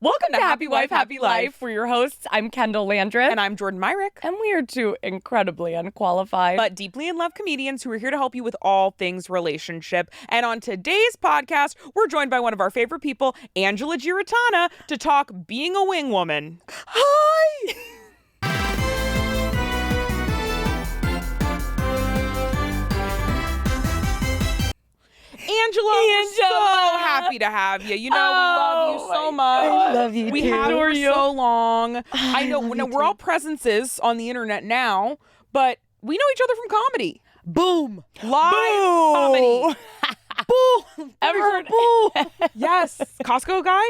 Welcome to Happy Wife, Happy Life. We're your hosts. I'm Kendahl Landreth. And I'm Jordan Myrick. And we are two incredibly unqualified, but deeply in love comedians who are here to help you with all things relationship. And on today's podcast, we're joined by one of our favorite people, Angela Giarratana, to talk being a wing woman. Hi! Angela, we're so happy to have you. You know, we love you so much. I love you, we too. have you for so long. I know we're all presences on the internet now, but we know each other from comedy. Boom! Live Boom. comedy. Boom! Boom! Yes. Costco guy?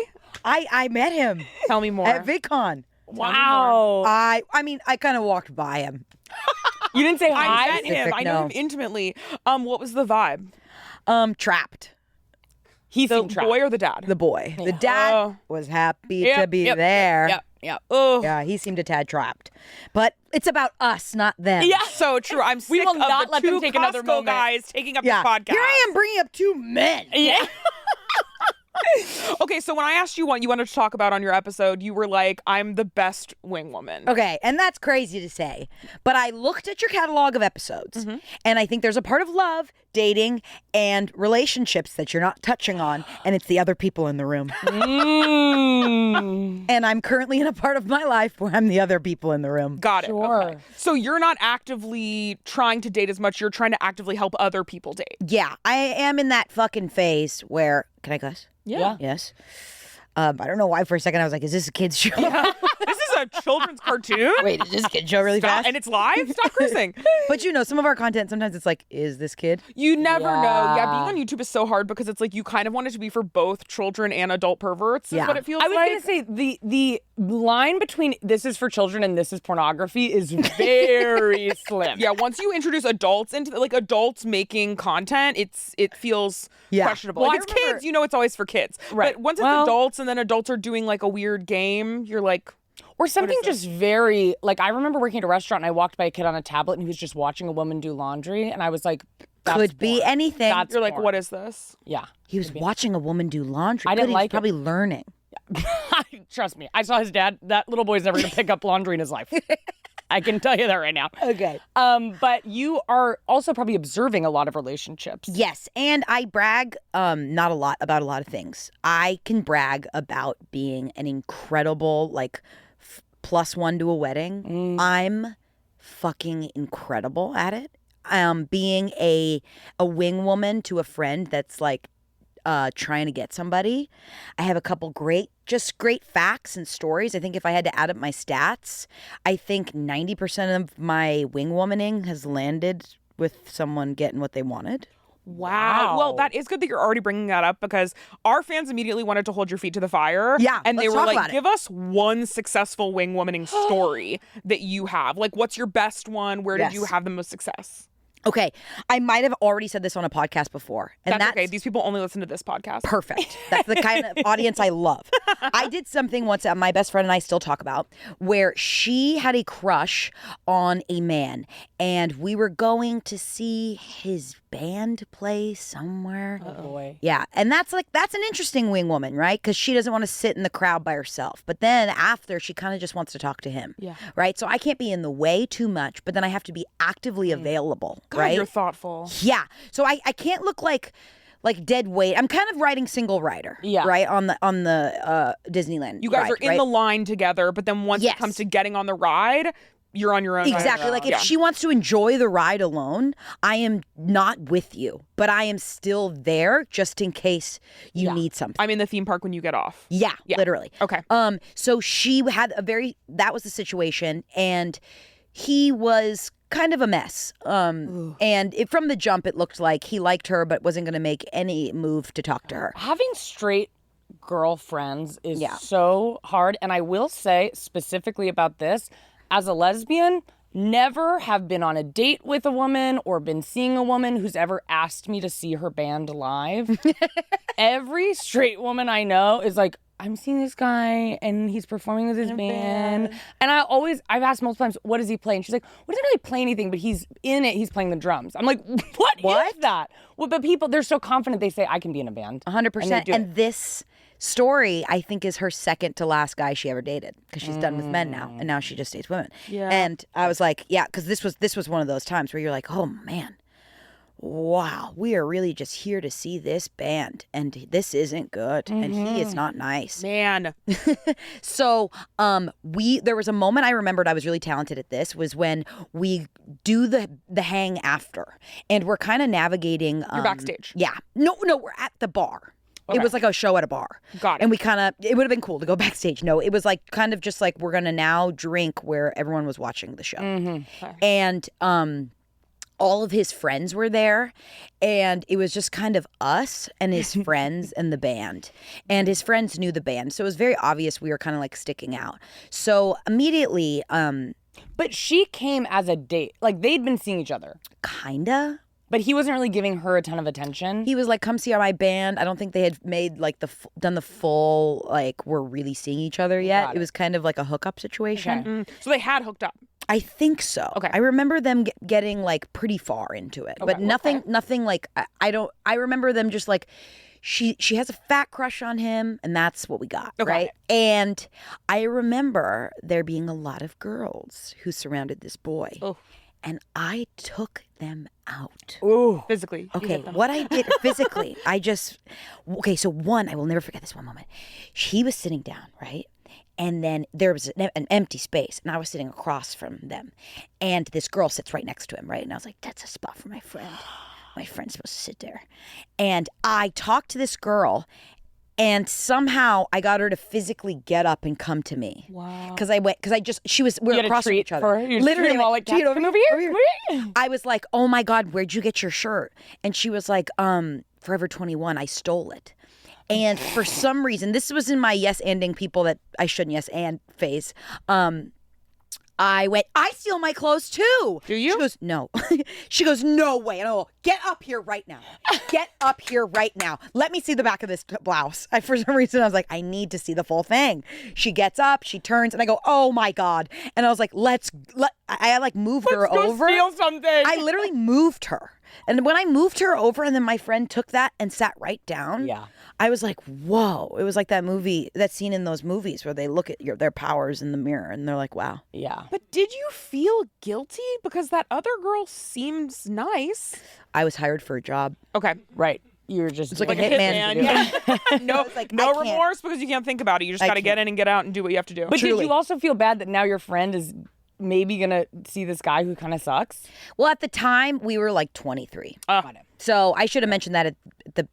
I met him Tell me more. at VidCon. Wow. I kind of walked by him. You didn't say I hi? met him. I know him intimately. What was the vibe? Trapped. He The seemed trapped. boy or the dad? The boy. The dad was happy to be Yep. there. Yep. Oh. Yeah, he seemed a tad trapped. But it's about us, not them. Yeah. So true. I'm sick We will of not the let them two take another Costco moment. guys taking up Yeah. the podcast. Here I am bringing up two men. Yeah. Okay, so when I asked you what you wanted to talk about on your episode, you were like, I'm the best wing woman. Okay, and that's crazy to say. But I looked at your catalog of episodes, and I think there's a part of love, dating, and relationships that you're not touching on, and it's the other people in the room. And I'm currently in a part of my life where I'm the other people in the room. Got it. Sure. Okay. So you're not actively trying to date as much. You're trying to actively help other people date. Yeah, I am in that fucking phase where, can I cuss? Yeah. Yes. I don't know why for a second I was like, is this a kid's show? This is a children's cartoon? Wait, is this a kid's show really Stop. fast? And it's live? Stop cursing. But you know, some of our content, sometimes it's like, is this kid? You never know. Yeah, Yeah. being on YouTube is so hard because it's like you kind of want it to be for both children and adult perverts is Yeah. what it feels I was like. going to say the line between this is for children and this is pornography is very slim. Yeah, once you introduce adults into like adults making content, it feels questionable. Well, If I it's remember- kids, you know it's always for kids. Right. But once it's Well- adults and then adults are doing like a weird game, you're like, Or something just very, like, I remember working at a restaurant and I walked by a kid on a tablet and he was just watching a woman do laundry. And I was like, that's Could be porn. anything. That's you're like, porn. what is this? Yeah. He was watching a woman do laundry. I didn't Good, he's like it. probably learning. Trust me. I saw his dad. That little boy's never going to pick up laundry in his life. I can tell you that right now. Okay. But you are also probably observing a lot of relationships. Yes, and I brag not a lot about a lot of things. I can brag about being an incredible, like, +1 to a wedding. I'm fucking incredible at it. Being a wing woman to a friend that's like trying to get somebody. I have a couple great facts and stories. I think if I had to add up my stats, I think 90% of my wing womaning has landed with someone getting what they wanted. Wow. Well, that is good that you're already bringing that up because our fans immediately wanted to hold your feet to the fire. Yeah, And they let's were talk like, about it. give us one successful wing womaning story that you have. Like, what's your best one? Where did Yes. you have the most success? Okay, I might have already said this on a podcast before. And That's okay. These people only listen to this podcast. perfect. That's the kind of audience I love. I did something once that my best friend and I still talk about where she had a crush on a man and we were going to see his band play somewhere. Oh, boy. Yeah, and that's an interesting wing woman, right? Because she doesn't want to sit in the crowd by herself. But then after, she kind of just wants to talk to him. Yeah. Right? So I can't be in the way too much, but then I have to be actively available, God, right? you're thoughtful. Yeah. So I can't look like dead weight. I'm kind of riding single rider. Yeah. Right? On the Disneyland. You guys ride, are in right? the line together, but then once Yes. it comes to getting on the ride, you're on your own. Exactly. Like if Yeah. she wants to enjoy the ride alone, I am not with you, but I am still there just in case you need something. I'm in the theme park when you get off. Yeah, literally. Okay. So she had that was the situation, and he was kind of a mess. And from the jump, it looked like he liked her, but wasn't going to make any move to talk to her. Having straight girlfriends is so hard. And I will say specifically about this, as a lesbian, never have been on a date with a woman or been seeing a woman who's ever asked me to see her band live. Every straight woman I know is like, I'm seeing this guy and he's performing with his band. And I've asked multiple times, what does he play? And she's like, well, he doesn't really play anything, but he's in it. He's playing the drums. I'm like, what is that? Well, but people, they're so confident they say, I can be in a band. 100%. And this Story, I think, is her second to last guy she ever dated because she's done with men now, and now she just dates women. Yeah. And I was like, yeah, because this was one of those times where you're like, oh man, wow, we are really just here to see this band, and this isn't good, and he is not nice. Man. So there was a moment I remembered I was really talented at this was when we do the hang after, and we're kind of navigating. You're backstage. Yeah. No, we're at the bar. Okay. It was like a show at a bar. Got it. And we it would have been cool to go backstage. No, it was like kind of just like we're going to now drink where everyone was watching the show. Okay. And all of his friends were there, and it was just kind of us and his friends and the band. And his friends knew the band, so it was very obvious we were kind of like sticking out. So immediately, But she came as a date. Like, they'd been seeing each other. kinda. But he wasn't really giving her a ton of attention. He was like, "Come see my band." I don't think they had made like done the full like we're really seeing each other yet. Got It it. was kind of like a hookup situation. Okay. So they had hooked up. I think so. Okay. I remember them getting like pretty far into it, but Okay. nothing like I remember them just like she has a fat crush on him, and that's what we got, Okay. right? And I remember there being a lot of girls who surrounded this boy, Oh. and I took them out. Ooh. Physically. you Okay, hit them. what I did physically, so one, I will never forget this one moment. He was sitting down, right? And then there was an empty space, and I was sitting across from them. And this girl sits right next to him, right? And I was like, that's a spot for my friend. My friend's supposed to sit there. And I talked to this girl, and somehow I got her to physically get up and come to me. Wow. Because we You were had a across from treat each other. for her? You're Literally, treating all like, "Treat, "Come over here, come here." I was like, oh my God, where'd you get your shirt? And she was like, Forever 21, I stole it. And for some reason, this was in my yes-anding people that I shouldn't yes-and phase. I went, I steal my clothes too. Do you? She goes, no. She goes, no way. And I go, get up here right now. Get up here right now. Let me see the back of this blouse. For some reason, I was like, I need to see the full thing. She gets up, she turns, and I go, oh my God. And I was like, I like moved her Go over. steal something. I literally moved her. And when I moved her over and then my friend took that and sat right down, Yeah. I was like, whoa. It was like that scene in those movies where they look at their powers in the mirror and they're like, wow. Yeah. But did you feel guilty? Because that other girl seems nice. I was hired for a job. Okay. Right. You're just It's like a doing hitman. Yeah. No, was like, no I can't. remorse because you can't think about it. You just I got to get can't. in and get out and do what you have to do. But Truly. did you also feel bad that now your friend is maybe gonna see this guy who kind of sucks? Well, at the time, we were like 23. Got it. So I should have mentioned that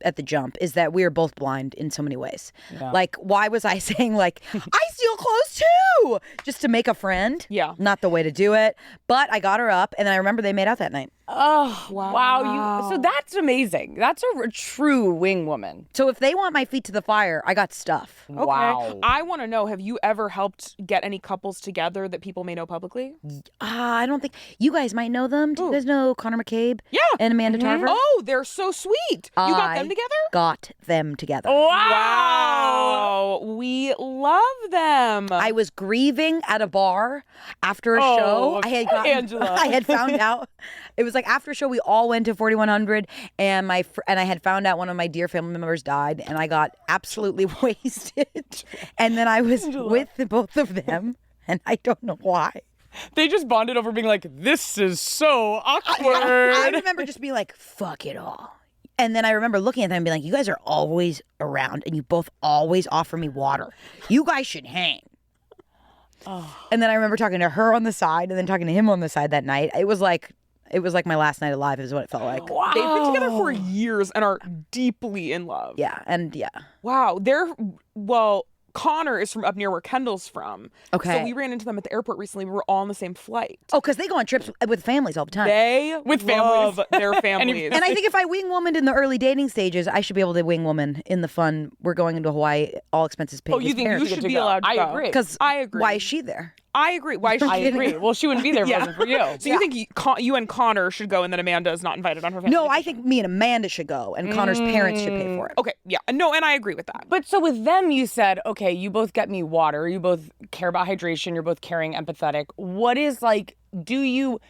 at the jump is that we were both blind in so many ways. Yeah. Like, why was I saying like, I steal clothes too, just to make a friend? Yeah. Not the way to do it. But I got her up, and then I remember they made out that night. Oh, Wow. wow. So that's amazing. That's a true wing woman. So if they want my feet to the fire, I got stuff. Okay. Wow. I want to know, have you ever helped get any couples together that people may know publicly? I don't think you guys might know them. Do you guys know Connor McCabe? Yeah. And Amanda Tarver? Oh, they're so sweet. You got them together? Got them together. Wow. We love them. I was grieving at a bar after a show. I had gotten, Angela. I had found out. It was like after a show, we all went to 4100, and I had found out one of my dear family members died, and I got absolutely wasted. And then I was with both of them, and I don't know why. They just bonded over being like, this is so awkward. I remember just being like, fuck it all. And then I remember looking at them and being like, you guys are always around and you both always offer me water. You guys should hang. And then I remember talking to her on the side and then talking to him on the side that night. It was like my last night alive is what it felt like. Wow. They've been together for years and are deeply in love. Yeah. And yeah. Wow. Connor is from up near where Kendahl's from. Okay. So we ran into them at the airport recently. We were all on the same flight. Oh, because they go on trips with families all the time. They With love families. their families. And I think if I wing womaned in the early dating stages, I should be able to wing woman in the fun. We're going into Hawaii, all expenses paid. Oh, you with think you parents. should to be go. allowed to I go. agree. Because I agree. Why is she there? I agree. Why should I agree. Well, she wouldn't be there if it wasn't for you. So you think you and Connor should go and then Amanda is not invited on her family? No, I think me and Amanda should go, and Connor's parents should pay for it. Okay, yeah. No, and I agree with that. But so with them, you said, okay, you both get me water. You both care about hydration. You're both caring, empathetic. What is like, do you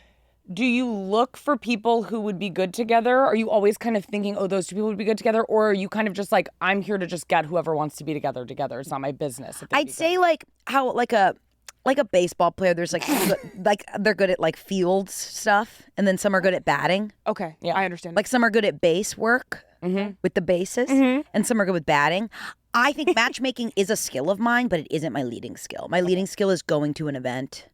do you look for people who would be good together? Are you always kind of thinking, oh, those two people would be good together? Or are you kind of just like, I'm here to just get whoever wants to be together. It's not my business. I'd say like how like a baseball player, there's like like they're good at like field stuff, and then some are good at batting. Okay, yeah, I understand. Like some are good at base work with the bases, and some are good with batting. I think matchmaking is a skill of mine, but it isn't my leading skill. My leading skill is going to an event,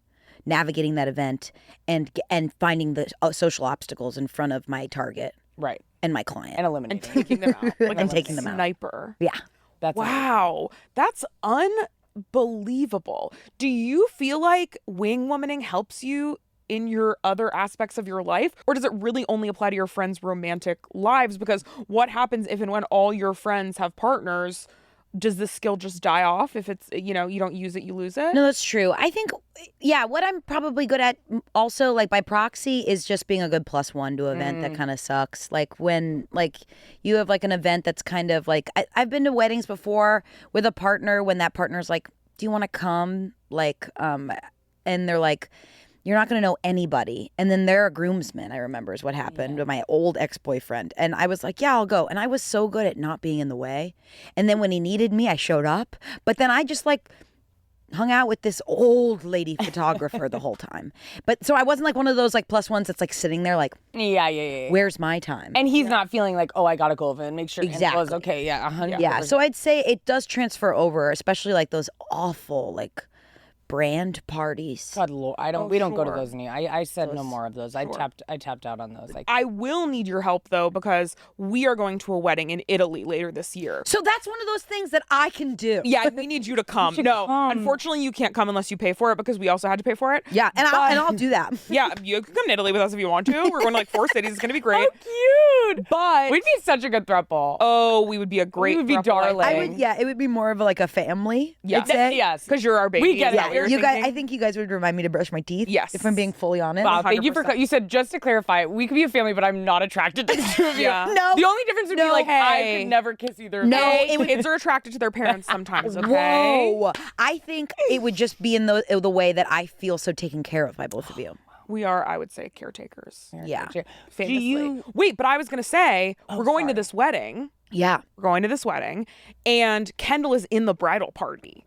navigating that event, and finding the social obstacles in front of my target, right, and my client, and eliminating, and taking them out, like and taking them out. Sniper. Yeah, that's wow, that's unbelievable. Do you feel like wingwomaning helps you in your other aspects of your life, or does it really only apply to your friends' romantic lives? Because what happens if and when all your friends have partners? Does this skill just die off if it's, you don't use it, you lose it? No, that's true. I think, what I'm probably good at also, like by proxy, is just being a good +1 to an event that kind of sucks. Like when, like, you have like an event that's kind of like, I've been to weddings before with a partner when that partner's like, do you want to come? Like, and they're like, you're not going to know anybody. And then they're a groomsman, I remember, is what happened with my old ex-boyfriend. And I was like, yeah, I'll go. And I was so good at not being in the way. And then when he needed me, I showed up. But then I just like hung out with this old lady photographer the whole time. But so I wasn't like one of those like +1s that's like sitting there like, yeah. Where's my time? And he's not feeling like, oh, I got to go over and make sure exactly. Info is okay. Yeah, 100%. Yeah, so I'd say it does transfer over, especially like those awful like brand parties. God, Lord, we don't go to those anymore. I said no more of those. I tapped out on those. I will need your help though, because we are going to a wedding in Italy later this year. So that's one of those things that I can do. Yeah, we need you to come. Unfortunately, you can't come unless you pay for it, because we also had to pay for it. Yeah, and I'll do that. Yeah, you can come to Italy with us if you want to. We're going to like 4 cities. It's going to be great. Oh, cute. But we'd be such a good throuple. Oh, we would be a great. We would be darling. It would be more of like a family. Yeah. Yes, because you're our baby. We get it. You guys, I think you guys would remind me to brush my teeth. Yes, if I'm being fully honest. Wow, thank you for. You said, just to clarify, we could be a family, but I'm not attracted to the two of you. Yeah. No, the only difference would be like I could never kiss either. Kids are attracted to their parents sometimes. Okay. Whoa, I think it would just be in the way that I feel so taken care of by both of you. We are, I would say, caretakers. Yeah. Famously. Wait, but I was going to say, we're going to this wedding. Yeah. We're going to this wedding, and Kendahl is in the bridal party.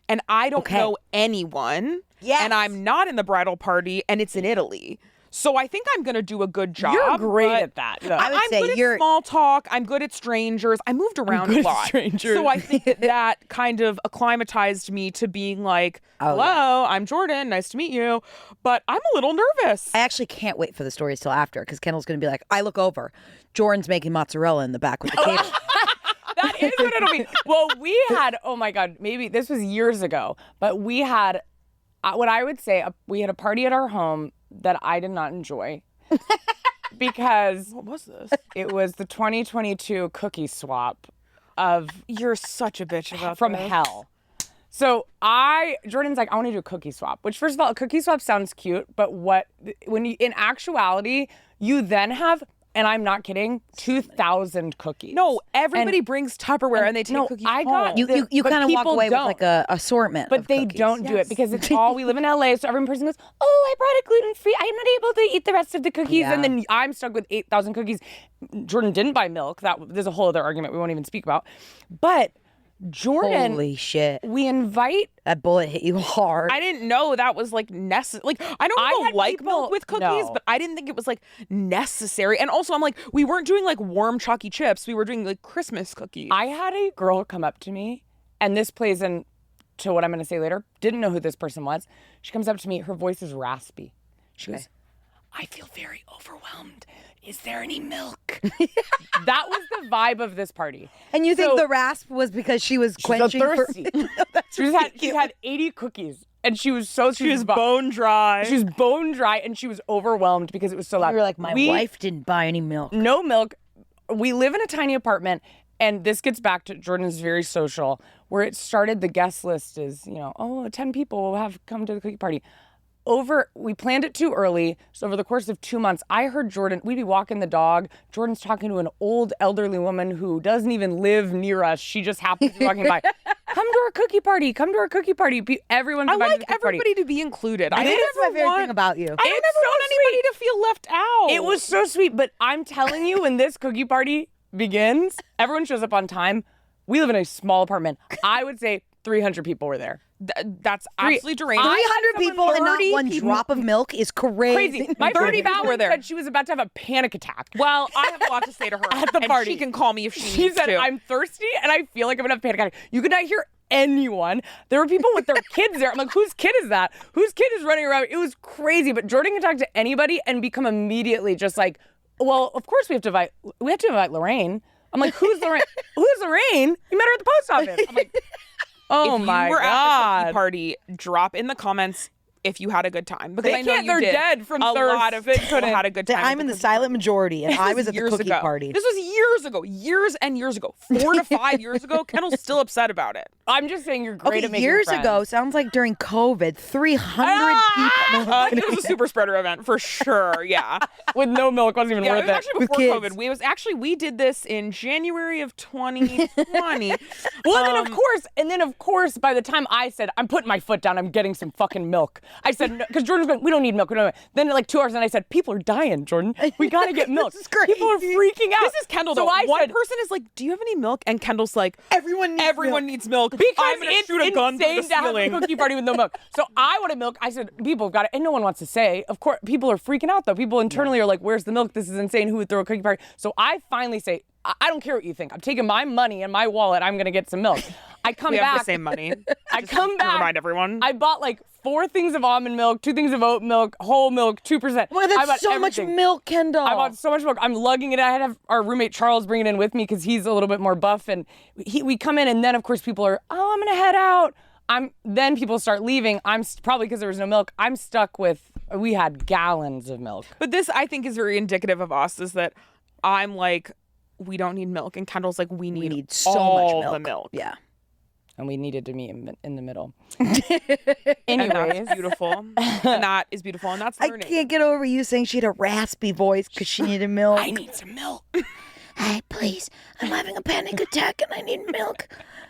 And I don't know anyone. Yes. And I'm not in the bridal party, and it's in Italy. So I think I'm going to do a good job. You're great at that. No. I would say good at small talk. I'm good at strangers. I moved around a lot. So I think that kind of acclimatized me to being like, hello, I'm Jordan. Nice to meet you. But I'm a little nervous. I actually can't wait for the stories till after, because Kendall's going to be like, I look over. Jordan's making mozzarella in the back with the cake. That is what it'll be. Well, we had, oh my God, maybe this was years ago, but we had, what I would say, we had a party at our home that I did not enjoy because what was this? It was the 2022 cookie swap of You're such a bitch about from this. hell. So Jordan's like, I want to do a cookie swap, which first of all, a cookie swap sounds cute, but in actuality, you then have, and I'm not kidding, 2,000 cookies. No, everybody brings Tupperware and they take cookies home. You kind of walk away with like a assortment but of they cookies. don't do it because it's all, we live in LA, so every person goes, oh, I brought it gluten-free. I'm not able to eat the rest of the cookies. Yeah. And then I'm stuck with 8,000 cookies. Jordan didn't buy milk. There's a whole other argument we won't even speak about. But Jordan, holy shit, we invite. That bullet hit you hard. I didn't know that was like necessary. Like, I don't like milk with cookies, but I didn't think it was like necessary. And also, I'm like, we weren't doing like warm chalky chips. We were doing like Christmas cookies. I had a girl come up to me, and this plays into what I'm going to say later. Didn't know who this person was. She comes up to me. Her voice is raspy. She goes, I feel very overwhelmed. Is there any milk? That was the vibe of this party. And you think the rasp was because she was quenching thirsty. She had 80 cookies, and she was bone dry. She was bone dry, and she was overwhelmed because it was so loud. You were like, my wife didn't buy any milk. No milk. We live in a tiny apartment, and this gets back to Jordan's very social, where it started. The guest list is, 10 people will have come to the cookie party. We planned it too early, so over the course of 2 months, I heard Jordan, we'd be walking the dog, Jordan's talking to an old elderly woman who doesn't even live near us, she just happens to be walking by, come to our cookie party. Come to our cookie party. Everyone's I invited like to the cookie party. everybody to be included. I think that's my favorite thing about you. I don't ever want anybody to feel left out. It was so sweet, but I'm telling you, when this cookie party begins, everyone shows up on time. We live in a small apartment. I would say 300 people were there. That's absolutely deranged. 300 people and not one drop of milk is crazy. My 30 people were there. said she was about to have a panic attack. Well, I have a lot to say to her At the and party. she can call me if she She needs said, to. I'm thirsty and I feel like I'm gonna have a panic attack. You could not hear anyone. There were people with their kids there. I'm like, whose kid is that? Whose kid is running around? It was crazy. But Jordan can talk to anybody and become immediately just like, well, of course we have to invite Lorraine. I'm like, who's Lorraine? Who's Lorraine? You met her at the post office. I'm like, oh my if you were at the God. cookie party, drop in the comments if you had a good time. Because They I know can't, you they're did. dead from a thirst. lot of They people had a good time. I'm in the silent majority, and I was at the cookie party. This was years ago. Years and years ago. 4 to 5 years ago. Kendall's still upset about it. I'm just saying you're great Okay, at making years friends. ago, sounds like during COVID, 300 people. It was a super spreader event for sure. Yeah. With no milk wasn't even Yeah, worth it was actually With before kids. COVID. We did this in January of 2020. Well, then of course, by the time I said, I'm putting my foot down, I'm getting some fucking milk. I said, because Jordan's going, we don't need milk. We don't. Then like 2 hours, and I said, people are dying, Jordan. We got to get milk. This is crazy. People are freaking out. This is Kendall, So though. I One said, person is like, do you have any milk? And Kendall's like, Everyone needs milk. because I'm going to it's shoot a gun through the insane to have a ceiling. cookie party with no milk. So I wanted milk. I said, people have got it. And no one wants to say. Of course, people are freaking out, though. People internally are like, where's the milk? This is insane. Who would throw a cookie party? So I finally say, I don't care what you think. I'm taking my money and my wallet. I'm going to get some milk. I come We back. have the same money. I come back. Remind everyone. I bought like 4 things of almond milk, 2 things of oat milk, whole milk, 2%. Well, I bought that's so much everything. milk, Kendahl. I bought so much milk. I'm lugging it. I had to have our roommate Charles bring it in with me because he's a little bit more buff. And we come in, and then of course people are, I'm gonna head out. Then people start leaving. Probably because there was no milk. I'm stuck with. We had gallons of milk. But this, I think, is very indicative of us, is that I'm like, we don't need milk. And Kendall's like, we need so all much milk. the milk. Yeah. And we needed to meet in the middle. And Anyways, that's beautiful. And that is beautiful. And that's I learning. can't get over you saying she had a raspy voice because she needed milk. I need some milk. Hey, please, I'm having a panic attack and I need milk.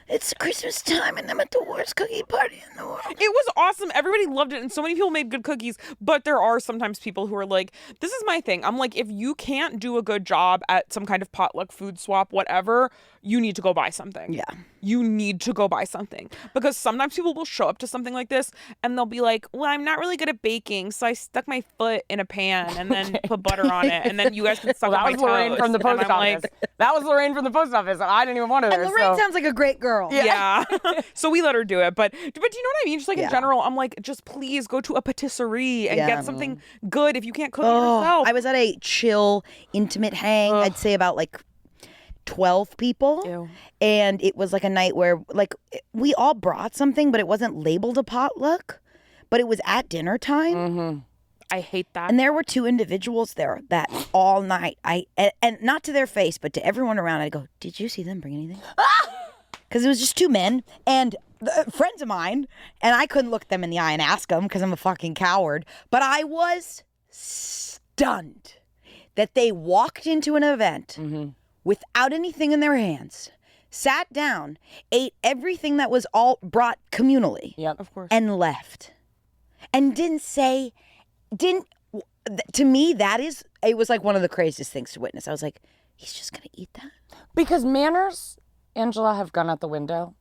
It's Christmas time and I'm at the worst cookie party in the world. It was awesome. Everybody loved it. And so many people made good cookies. But there are sometimes people who are like, this is my thing. I'm like, if you can't do a good job at some kind of potluck, food swap, whatever, you need to go buy something. Yeah. You need to go buy something. Because sometimes people will show up to something like this and they'll be like, well, I'm not really good at baking. So I stuck my foot in a pan and then put butter on it. And then you guys can suck That on my was Lorraine toast. from the And post I'm office. That was Lorraine from the post office. And I didn't even want her there. And Lorraine so. sounds like a great girl. Yeah. So we let her do it. But do you know what I mean? Just like in Yeah. general, I'm like, just please go to a patisserie and Yeah. get something good if you can't cook it Oh, yourself. I was at a chill, intimate hang. I'd say about like 12 people. Ew. And it was like a night where like we all brought something, but it wasn't labeled a potluck. But it was at dinner time. I hate that. And there were 2 individuals there that all night, and not to their face, but to everyone around, I'd go, did you see them bring anything? Because it was just 2 men and friends of mine, and I couldn't look them in the eye and ask them because I'm a fucking coward. But I was stunned that they walked into an event without anything in their hands, sat down, ate everything that was all brought communally, Yep. Of course. and left. And to me, it was like one of the craziest things to witness. I was like, he's just going to eat that? Because manners, Angela, have gone out the window.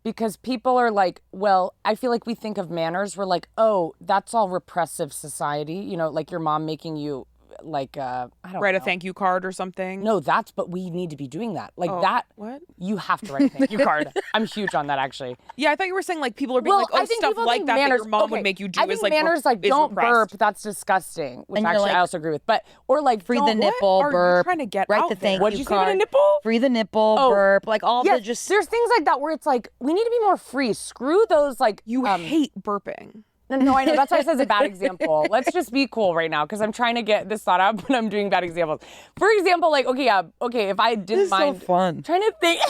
Because people are like, well, I feel like we think of manners. We're like, oh, that's all repressive society. You know, like your mom making you like, I don't Write know. a thank you card or something. No, but we need to be doing that. Like Oh, that. what? You have to write a thank you card. I'm huge on that, actually. Yeah, I thought you were saying like people are being Well, like, oh, I think stuff people like think that manners, that your mom okay, would make you do I is think like manners like is don't repressed. burp. That's disgusting. Which And you're actually like- I also agree with. But or like Free the don't- nipple, What are you burp. trying to get write out the there? thank What'd you you say about card. a nipple? Free the nipple, Oh, burp, like all Yes, the just. there's things like that where it's like we need to be more free. Screw those like You hate burping. No, I know. That's why I said it's a bad example. Let's just be cool right now because I'm trying to get this thought out, but I'm doing bad examples. For example, like, okay, if I didn't This is so mind. fun. Trying to think.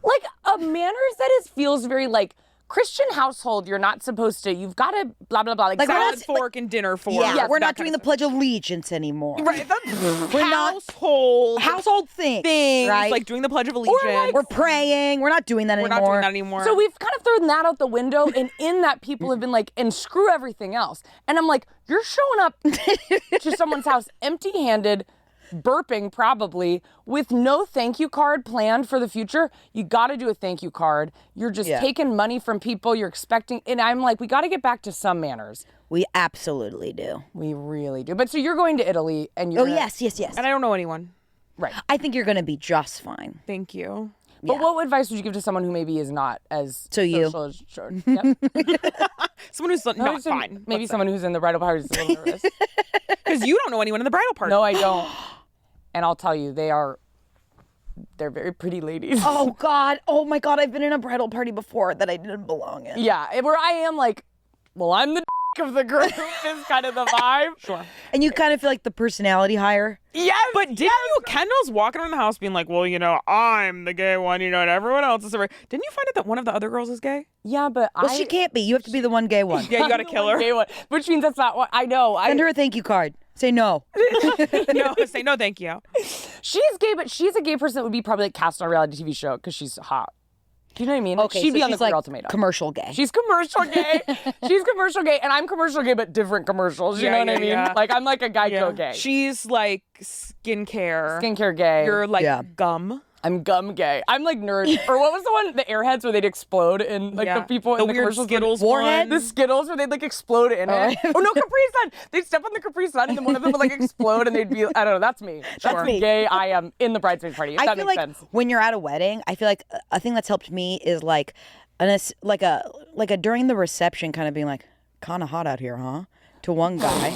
Like a manners that feels very like Christian household, you're not supposed to. You've got to blah blah blah. Like salad salad fork and dinner fork. Yeah, we're not that doing kind the of Pledge of Allegiance anymore. Right. That's We're not household things, right? like doing the Pledge of Allegiance. We're praying. We're not doing that We're anymore. not doing that anymore. So we've kind of thrown that out the window, and in that people have been like, and screw everything else. And I'm like, you're showing up to someone's house empty-handed, burping probably, with no thank you card planned for the future. You got to do a thank you card. You're just taking money from people. You're expecting, and I'm like, we got to get back to some manners. We absolutely do. We really do. But so you're going to Italy, and you're Yes. And I don't know anyone. right. I think you're going to be just fine. Thank you. But what advice would you give to someone who maybe is not as you. social as sure. Yep. Someone who's not fine. Maybe someone who's in the bridal party is a little nervous. Because you don't know anyone in the bridal party. No, I don't. And I'll tell you, they're very pretty ladies. Oh, God. Oh, my God. I've been in a bridal party before that I didn't belong in. Yeah, where I am like, well, I'm the of the group is kind of the vibe. Sure. And you kind of feel like the personality hire. Yes. But didn't you, Kendahl's walking around the house being like, well, I'm the gay one, and everyone else is. Didn't you find out that one of the other girls is gay? Yeah, but Well, she can't be. You have to be the one gay one. Yeah, you got to kill her. Gay one, which means that's not what I know. Send her a thank you card. Say no. No, say no, thank you. She's gay, but she's a gay person that would be probably like cast on a reality TV show because she's hot. Do you know what I mean? Okay, she'd so be on the she's like ultimatum. commercial gay. She's commercial gay. She's commercial gay, and I'm commercial gay, but different commercials. You know what I mean? Yeah. Like I'm like a Geico gay. She's like skincare. Skincare gay. You're like gum. I'm gum gay. I'm like nerd. Or what was the one? The Airheads where they'd explode and like the people the in the weird commercials. Skittles Warhead? The Skittles where they'd like explode in it. Oh no, Capri Sun. They'd step on the Capri Sun and then one of them would like explode and they'd be, I don't know, that's me. That's me. gay I am in the bridesmaid party. If I that feel makes like sense. when you're at a wedding, I feel like a thing that's helped me is like a during the reception kind of being like, kind of hot out here, huh? To one guy,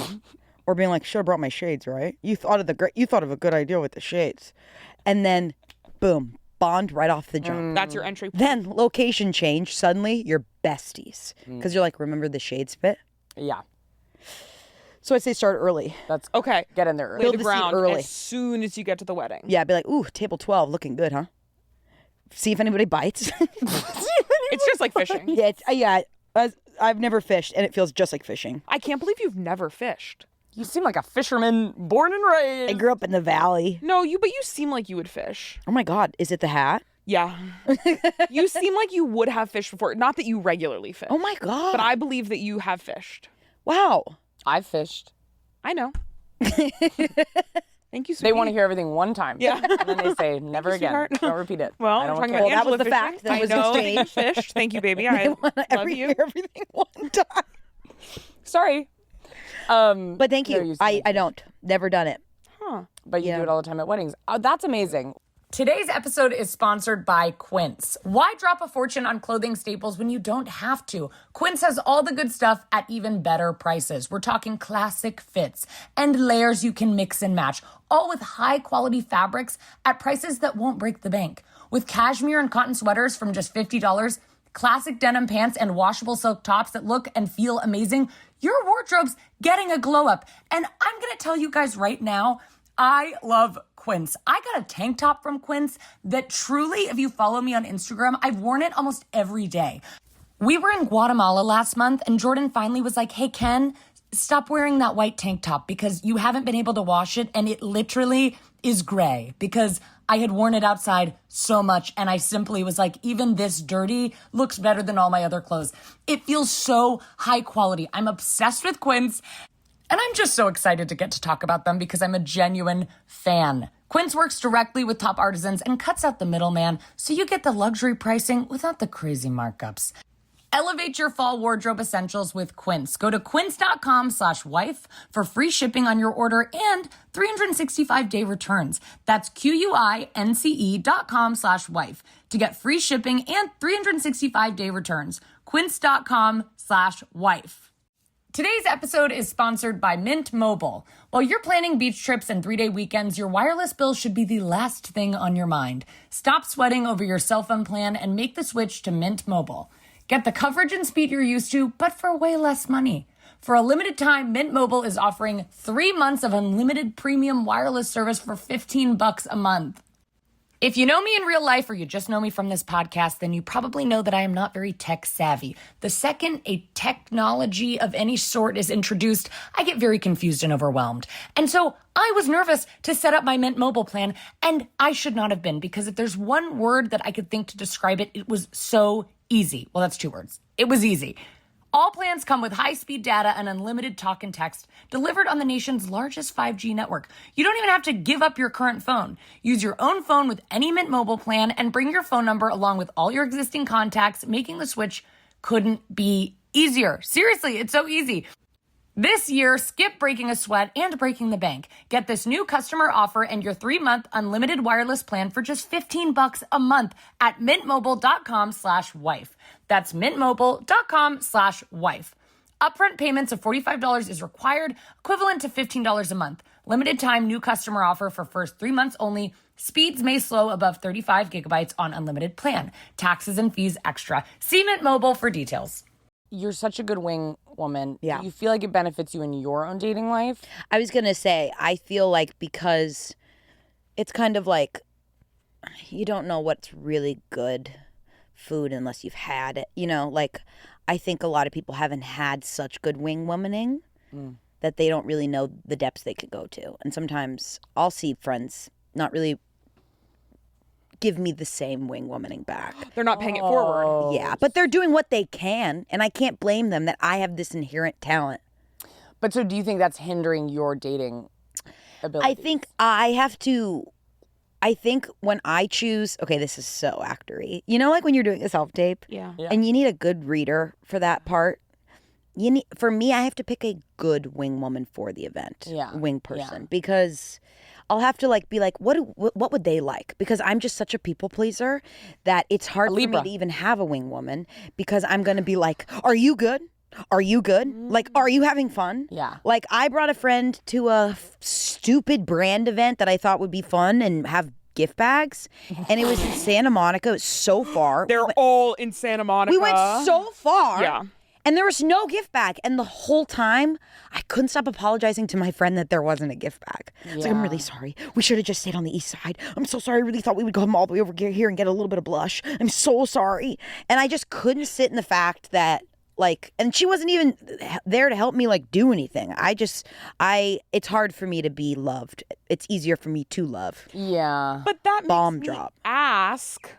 or being like, should have brought my shades, right? You thought of a good idea with the shades, and then, boom, bond right off the jump. That's your entry point. Then location change. Suddenly you're besties because you're like, remember the shades bit? Yeah. So I'd say start early. That's Okay. Get in there early. Lay Build the the seat ground early. as soon as you get to the wedding. Yeah, I'd be like, ooh, table 12, looking good, huh? See if anybody bites. It's just like fishing. I've never fished, and it feels just like fishing. I can't believe you've never fished. You seem like a fisherman born and raised. I grew up in the valley. No, but you seem like you would fish. Oh my God, is it the hat? Yeah. You seem like you would have fished before. Not that you regularly fish. Oh my God. But I believe that you have fished. Wow. I've fished. I know. Thank you, sweetie. They want to hear everything one time. Yeah. And then they say, never again. sweetheart. Don't repeat it. Well, I we're don't talking care. about Well, that was Angela the fishing. fact. That I was know that you exchanged. fished. Thank you, baby. I love you. Everything one time. Sorry. But thank No, you. you I don't. Never done it. But you do it all the time at weddings. That's amazing. Today's episode is sponsored by Quince. Why drop a fortune on clothing staples when you don't have to? Quince has all the good stuff at even better prices. We're talking classic fits and layers you can mix and match, all with high-quality fabrics at prices that won't break the bank. With cashmere and cotton sweaters from just $50, classic denim pants and washable silk tops that look and feel amazing, your wardrobe's getting a glow up. And I'm going to tell you guys right now, I love Quince. I got a tank top from Quince that truly, if you follow me on Instagram, I've worn it almost every day. We were in Guatemala last month and Jordan finally was like, hey, Ken, stop wearing that white tank top because you haven't been able to wash it and it literally is gray because I had worn it outside so much and I simply was like, even this dirty looks better than all my other clothes. It feels so high quality. I'm obsessed with Quince. And I'm just so excited to get to talk about them because I'm a genuine fan. Quince works directly with top artisans and cuts out the middleman, so you get the luxury pricing without the crazy markups. Elevate your fall wardrobe essentials with Quince. Go to quince.com/wife for free shipping on your order and 365-day returns. That's QUINCE.com/wife to get free shipping and 365-day returns. Quince.com/wife. Today's episode is sponsored by Mint Mobile. While you're planning beach trips and 3-day weekends, your wireless bill should be the last thing on your mind. Stop sweating over your cell phone plan and make the switch to Mint Mobile. Get the coverage and speed you're used to, but for way less money. For a limited time, Mint Mobile is offering 3 months of unlimited premium wireless service for $15 a month. If you know me in real life or you just know me from this podcast, then you probably know that I am not very tech savvy. The second a technology of any sort is introduced, I get very confused and overwhelmed. And so I was nervous to set up my Mint Mobile plan, and I should not have been, because if there's one word that I could think to describe it, it was so easy. Well, that's 2 words. It was easy. All plans come with high-speed data and unlimited talk and text delivered on the nation's largest 5G network. You don't even have to give up your current phone. Use your own phone with any Mint Mobile plan and bring your phone number along with all your existing contacts. Making the switch couldn't be easier. Seriously, it's so easy. This year, skip breaking a sweat and breaking the bank. Get this new customer offer and your 3-month unlimited wireless plan for just $15 a month at mintmobile.com/wife. That's mintmobile.com/wife. Upfront payments of $45 is required, equivalent to $15 a month. Limited time new customer offer for first 3 months only. Speeds may slow above 35 gigabytes on unlimited plan. Taxes and fees extra. See Mint Mobile for details. You're such a good wing woman. Yeah. Do you feel like it benefits you in your own dating life? I was going to say, I feel like because it's kind of like you don't know what's really good food unless you've had it. You know, like I think a lot of people haven't had such good wingwomaning that they don't really know the depths they could go to. And sometimes I'll see friends not really give me the same wingwomaning back. They're not paying it forward. Yeah, but they're doing what they can, and I can't blame them that I have this inherent talent. But so do you think that's hindering your dating ability? I think when I choose, okay, this is so actory. You know, like when you're doing a self-tape? Yeah. And you need a good reader for that part. For me, I have to pick a good wing woman for the event. Yeah. Wing person. Because I'll have to be like, what would they like? Because I'm just such a people pleaser that it's hard for me to even have a wing woman, because I'm going to be like, are you good? Are you good? Like, are you having fun? Yeah. Like, I brought a friend to a stupid brand event that I thought would be fun and have gift bags. And it was in Santa Monica. It was so far. They're all in Santa Monica. We went so far. Yeah. And there was no gift bag. And the whole time, I couldn't stop apologizing to my friend that there wasn't a gift bag. It's like, I'm really sorry. We should have just stayed on the east side. I'm so sorry. I really thought we would come all the way over here and get a little bit of blush. I'm so sorry. And I just couldn't sit in the fact that, and she wasn't even there to help me, do anything. It's hard for me to be loved. It's easier for me to love. Yeah. But that Bomb makes me drop. ask,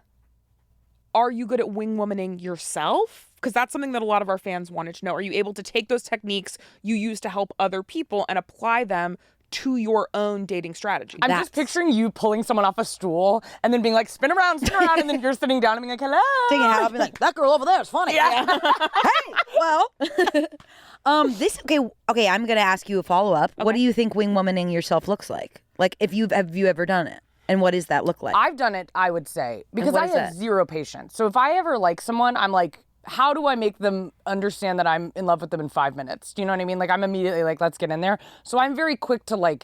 are you good at wingwomaning yourself? Because that's something that a lot of our fans wanted to know. Are you able to take those techniques you use to help other people and apply them to your own dating strategy? I'm just picturing you pulling someone off a stool and then being like, spin around, and then you're sitting down and being like, hello. Taking a hat off and be like, that girl over there is funny. Yeah. Hey, well, okay, I'm going to ask you a follow-up. Okay. What do you think wingwomaning yourself looks like? Like, have you ever done it? And what does that look like? I've done it, I would say, because I have zero patience. So if I ever like someone, I'm like, how do I make them understand that I'm in love with them in 5 minutes? Do you know what I mean? Like, I'm immediately like, let's get in there. So I'm very quick to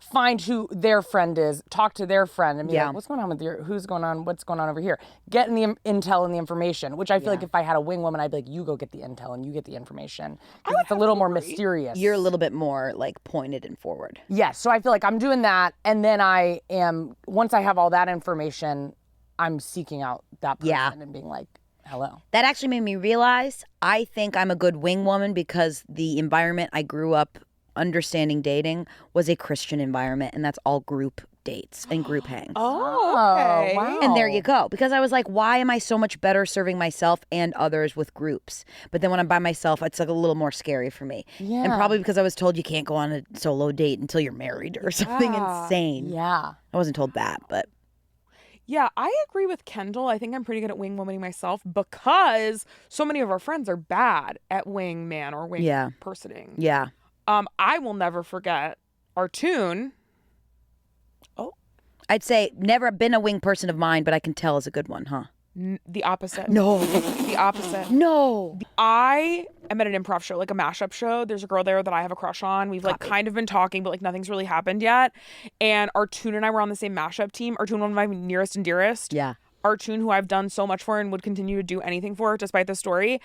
find who their friend is, talk to their friend, and be like, what's going on with what's going on over here? Getting the intel and the information, which I feel like if I had a wing woman, I'd be like, you go get the intel and you get the information. It's a little more mysterious. You're a little bit more pointed and forward. Yes. So I feel like I'm doing that. And then once I have all that information, I'm seeking out that person and being like, hello. That actually made me realize I think I'm a good wing woman because the environment I grew up understanding dating was a Christian environment, and that's all group dates and group hangs. Oh, okay. Wow. And there you go. Because I was like, why am I so much better serving myself and others with groups? But then when I'm by myself, it's a little more scary for me. Yeah. And probably because I was told you can't go on a solo date until you're married or something insane. Yeah. I wasn't told that, but... Yeah, I agree with Kendahl. I think I'm pretty good at wingwomaning myself because so many of our friends are bad at wingman or wing personing. Yeah. I will never forget our tune. Oh. I'd say never been a wing person of mine, but I can tell is a good one, huh? The opposite. No. The opposite. No. I am at an improv show, like a mashup show. There's a girl there that I have a crush on. We've kind of been talking, but nothing's really happened yet. And Artune and I were on the same mashup team. Artune, one of my nearest and dearest. Yeah. Artune, who I've done so much for and would continue to do anything for despite the story.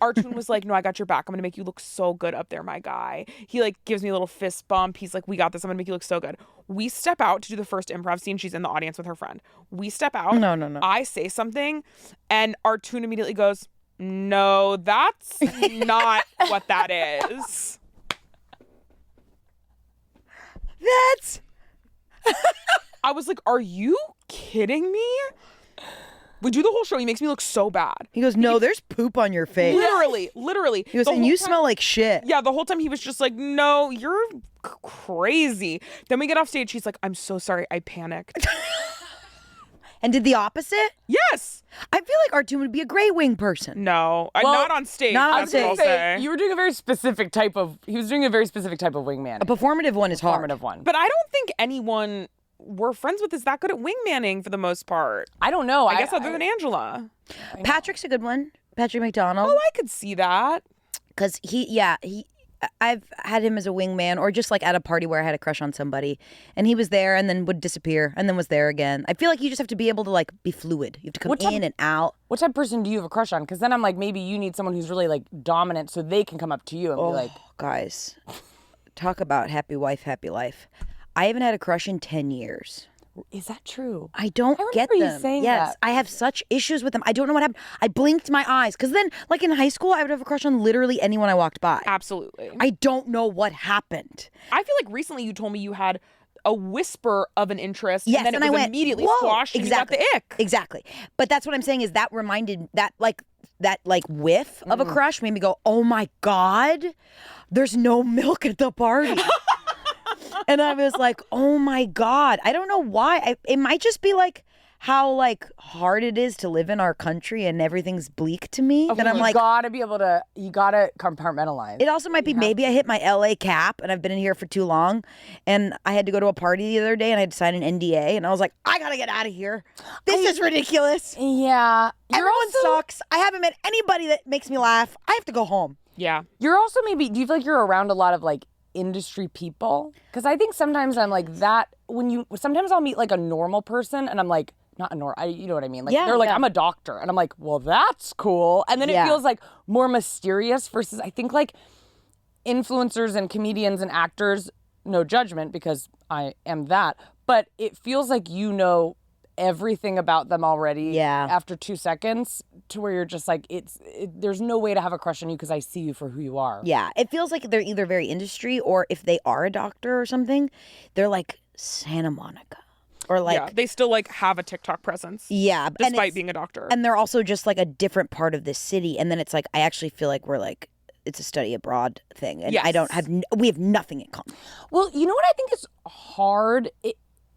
Artune was like, no, I got your back. I'm going to make you look so good up there, my guy. He gives me a little fist bump. He's like, we got this. I'm going to make you look so good. We step out to do the first improv scene. She's in the audience with her friend. We step out. No. I say something, and our tune immediately goes, "No, that's not what that is." That's... I was like, "Are you kidding me?" We do the whole show. He makes me look so bad. He goes, no, there's poop on your face. Literally. He goes, and you smell like shit. Yeah, the whole time he was just like, "No, you're crazy." Then we get off stage. He's like, "I'm so sorry. I panicked." And did the opposite? Yes. I feel like Artun would be a great wing person. No, not on stage. Not on that's what I'll stage. say. You were doing a very specific type of. He was doing a very specific type of wingman. A performative one is hard. Performative one. But I don't think anyone we're friends with is that good at wingmanning for the most part. I don't know. I guess other than Angela. Patrick's a good one. Patrick McDonald. Oh, I could see that. Because I've had him as a wingman, or just like at a party where I had a crush on somebody, and he was there and then would disappear and then was there again. I feel like you just have to be able to like be fluid. You have to come in and out. What type of person do you have a crush on? Because then I'm like, maybe you need someone who's really like dominant so they can come up to you and be like, guys, talk about happy wife, happy life. I haven't had a crush in 10 years. is that true? I don't get remember them. you saying yes, that. I have such issues with them. I don't know what happened. I blinked my eyes because then, like in high school, I would have a crush on literally anyone I walked by. Absolutely. I don't know what happened. I feel like recently you told me you had a whisper of an interest, Yes, and then I it was went, immediately whoa, squashed exactly. and you got the ick. Exactly. But that's what I'm saying is that reminded that whiff of a crush made me go, oh my God, there's no milk at the party. And I was like, oh my God. I don't know why. It might just be like how like hard it is to live in our country and everything's bleak to me. That I'm like, you gotta compartmentalize. it also might be maybe I hit my LA cap and I've been in here for too long, and I had to go to a party the other day and I had to sign an NDA and I was like, I gotta get out of here. This is ridiculous. Yeah. Everyone sucks. I haven't met anybody that makes me laugh. I have to go home. Yeah. You're also do you feel like you're around a lot of like industry people? Because I think sometimes I'm like that sometimes I'll meet like a normal person and I'm like, not a normal, you know what I mean? Like they're like, I'm a doctor. And I'm like, well, that's cool. And then it feels like more mysterious versus I think like influencers and comedians and actors, no judgment because I am that, but it feels like you know everything about them already after 2 seconds to where you're just like, there's no way to have a crush on you because I see you for who you are. Yeah, it feels like they're either very industry or if they are a doctor or something, they're like Santa Monica. Or like they still like have a TikTok presence. Yeah. Despite being a doctor. And they're also just like a different part of the city. And then it's like, I actually feel like we're like, it's a study abroad thing. And we have nothing in common. Well, you know what I think is hard?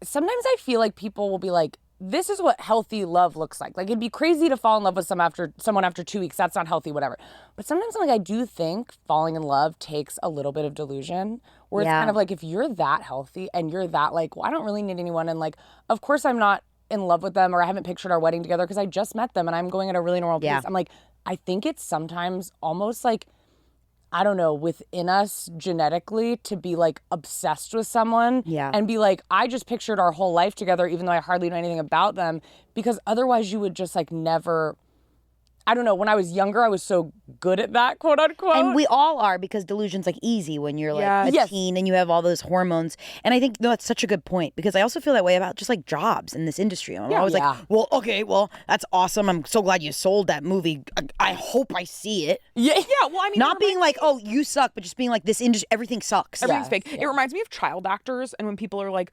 Sometimes I feel like people will be like, this is what healthy love looks like. Like, it'd be crazy to fall in love with someone after 2 weeks. That's not healthy, whatever. But sometimes I'm like, I do think falling in love takes a little bit of delusion. Where it's kind of like, if you're that healthy and you're that like, well, I don't really need anyone. And like, of course I'm not in love with them or I haven't pictured our wedding together because I just met them and I'm going at a really normal pace. I'm like, I think it's sometimes almost like, I don't know, within us genetically to be like obsessed with someone and be like, I just pictured our whole life together even though I hardly know anything about them, because otherwise you would just like never, I don't know, when I was younger I was so good at that, quote unquote. And we all are, because delusion's like easy when you're like a teen and you have all those hormones. And I think that's such a good point, because I also feel that way about just like jobs in this industry. I'm always like, well, okay, well, that's awesome. I'm so glad you sold that movie. I hope I see it. Yeah, well, I mean, not being like, oh, you suck, but just being like, this industry, everything sucks. Everything's fake. It reminds me of child actors, and when people are like,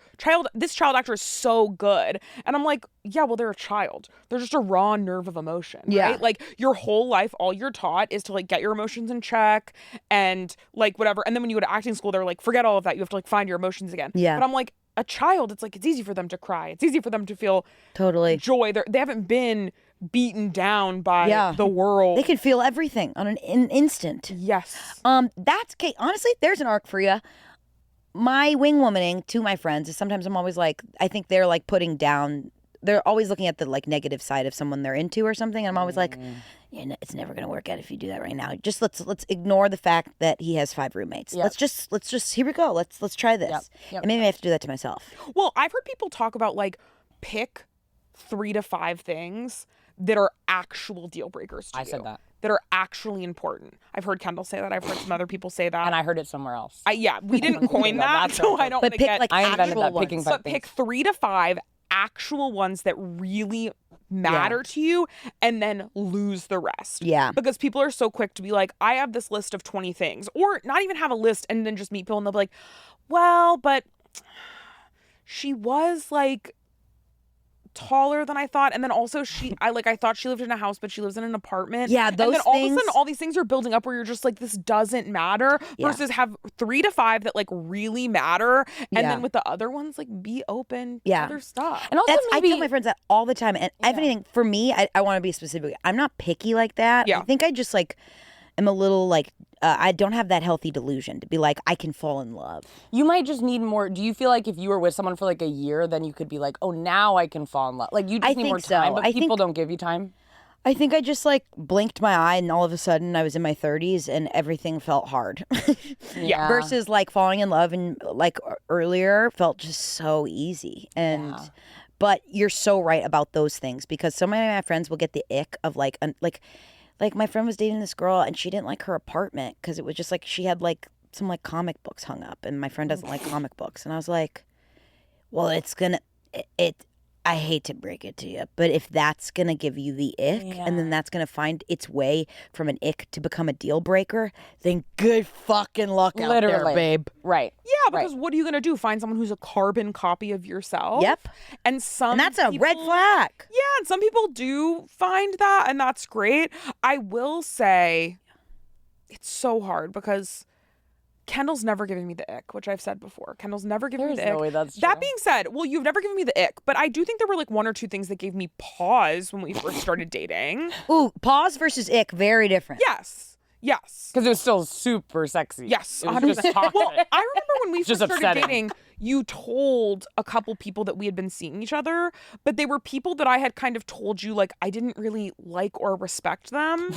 this child actor is so good, and I'm like, yeah, well, they're a child. They're just a raw nerve of emotion, right? Like, your whole life, all you're taught is to like get your emotions in check and like whatever. And then when you go to acting school, they're like, forget all of that. You have to like find your emotions again. Yeah. But I'm like, a child, it's like, it's easy for them to cry. It's easy for them to feel joy. They haven't been beaten down by the world. They can feel everything on an instant. Yes. That's okay. Honestly, there's an arc for you. My wingwomaning to my friends is sometimes I'm always like, I think they're like putting down, they're always looking at the like negative side of someone they're into or something. And I'm always like, it's never going to work out if you do that right now. Just let's ignore the fact that he has 5 roommates. Yep. Let's just here we go. Let's try this. Yep. And maybe I have to do that to myself. Well, I've heard people talk about like pick 3 to 5 things that are actual deal breakers to you. I said that. that are actually important. I've heard Kendahl say that. I've heard some other people say that. And I heard it somewhere else. We didn't coin that, so I don't want to get... like I invented that, actual picking ones. five But pick 3 to 5 actual ones that really matter to you, and then lose the rest. Yeah. Because people are so quick to be like, I have this list of 20 things, or not even have a list and then just meet people and they'll be like, well, but she was like taller than I thought, and then also I thought she lived in a house, but she lives in an apartment. Yeah, and then those all of a things- sudden all these things are building up where you're just like, this doesn't matter, versus have 3 to 5 that like really matter, and then with the other ones like be open to other stuff. And also I tell my friends that all the time. And if anything, for me, I want to be specific. I'm not picky like that. Yeah. I think I just like am a little like I don't have that healthy delusion to be like I can fall in love. You might just need more. Do you feel like if you were with someone for like a year, then you could be like, oh, now I can fall in love? Like you just need more time, but people don't give you time? I think I just like blinked my eye and all of a sudden I was in my 30s and everything felt hard. Yeah. Versus like falling in love and like earlier felt just so easy. And but you're so right about those things, because so many of my friends will get the ick of like my friend was dating this girl and she didn't like her apartment because it was just like she had like some like comic books hung up, and my friend doesn't like comic books. And I was like, well, I hate to break it to you, but if that's going to give you the ick and then that's going to find its way from an ick to become a deal breaker, then good fucking luck out there, babe. Right. Yeah, because what are you going to do? Find someone who's a carbon copy of yourself? Yep. And that's a red flag. Yeah, and some people do find that, and that's great. I will say it's so hard because Kendahl's never given me the ick, which I've said before. Kendahl's never given me the ick. There's no way that's That true. being said, well, you've never given me the ick, but I do think there were like 1 or 2 things that gave me pause when we first started dating. Ooh, pause versus ick, very different. Yes. Because it was still super sexy. Yes, It was just 100%. toxic. Well, I remember when we first Just started upsetting. dating, you told a couple people that we had been seeing each other, but they were people that I had kind of told you like I didn't really like or respect them.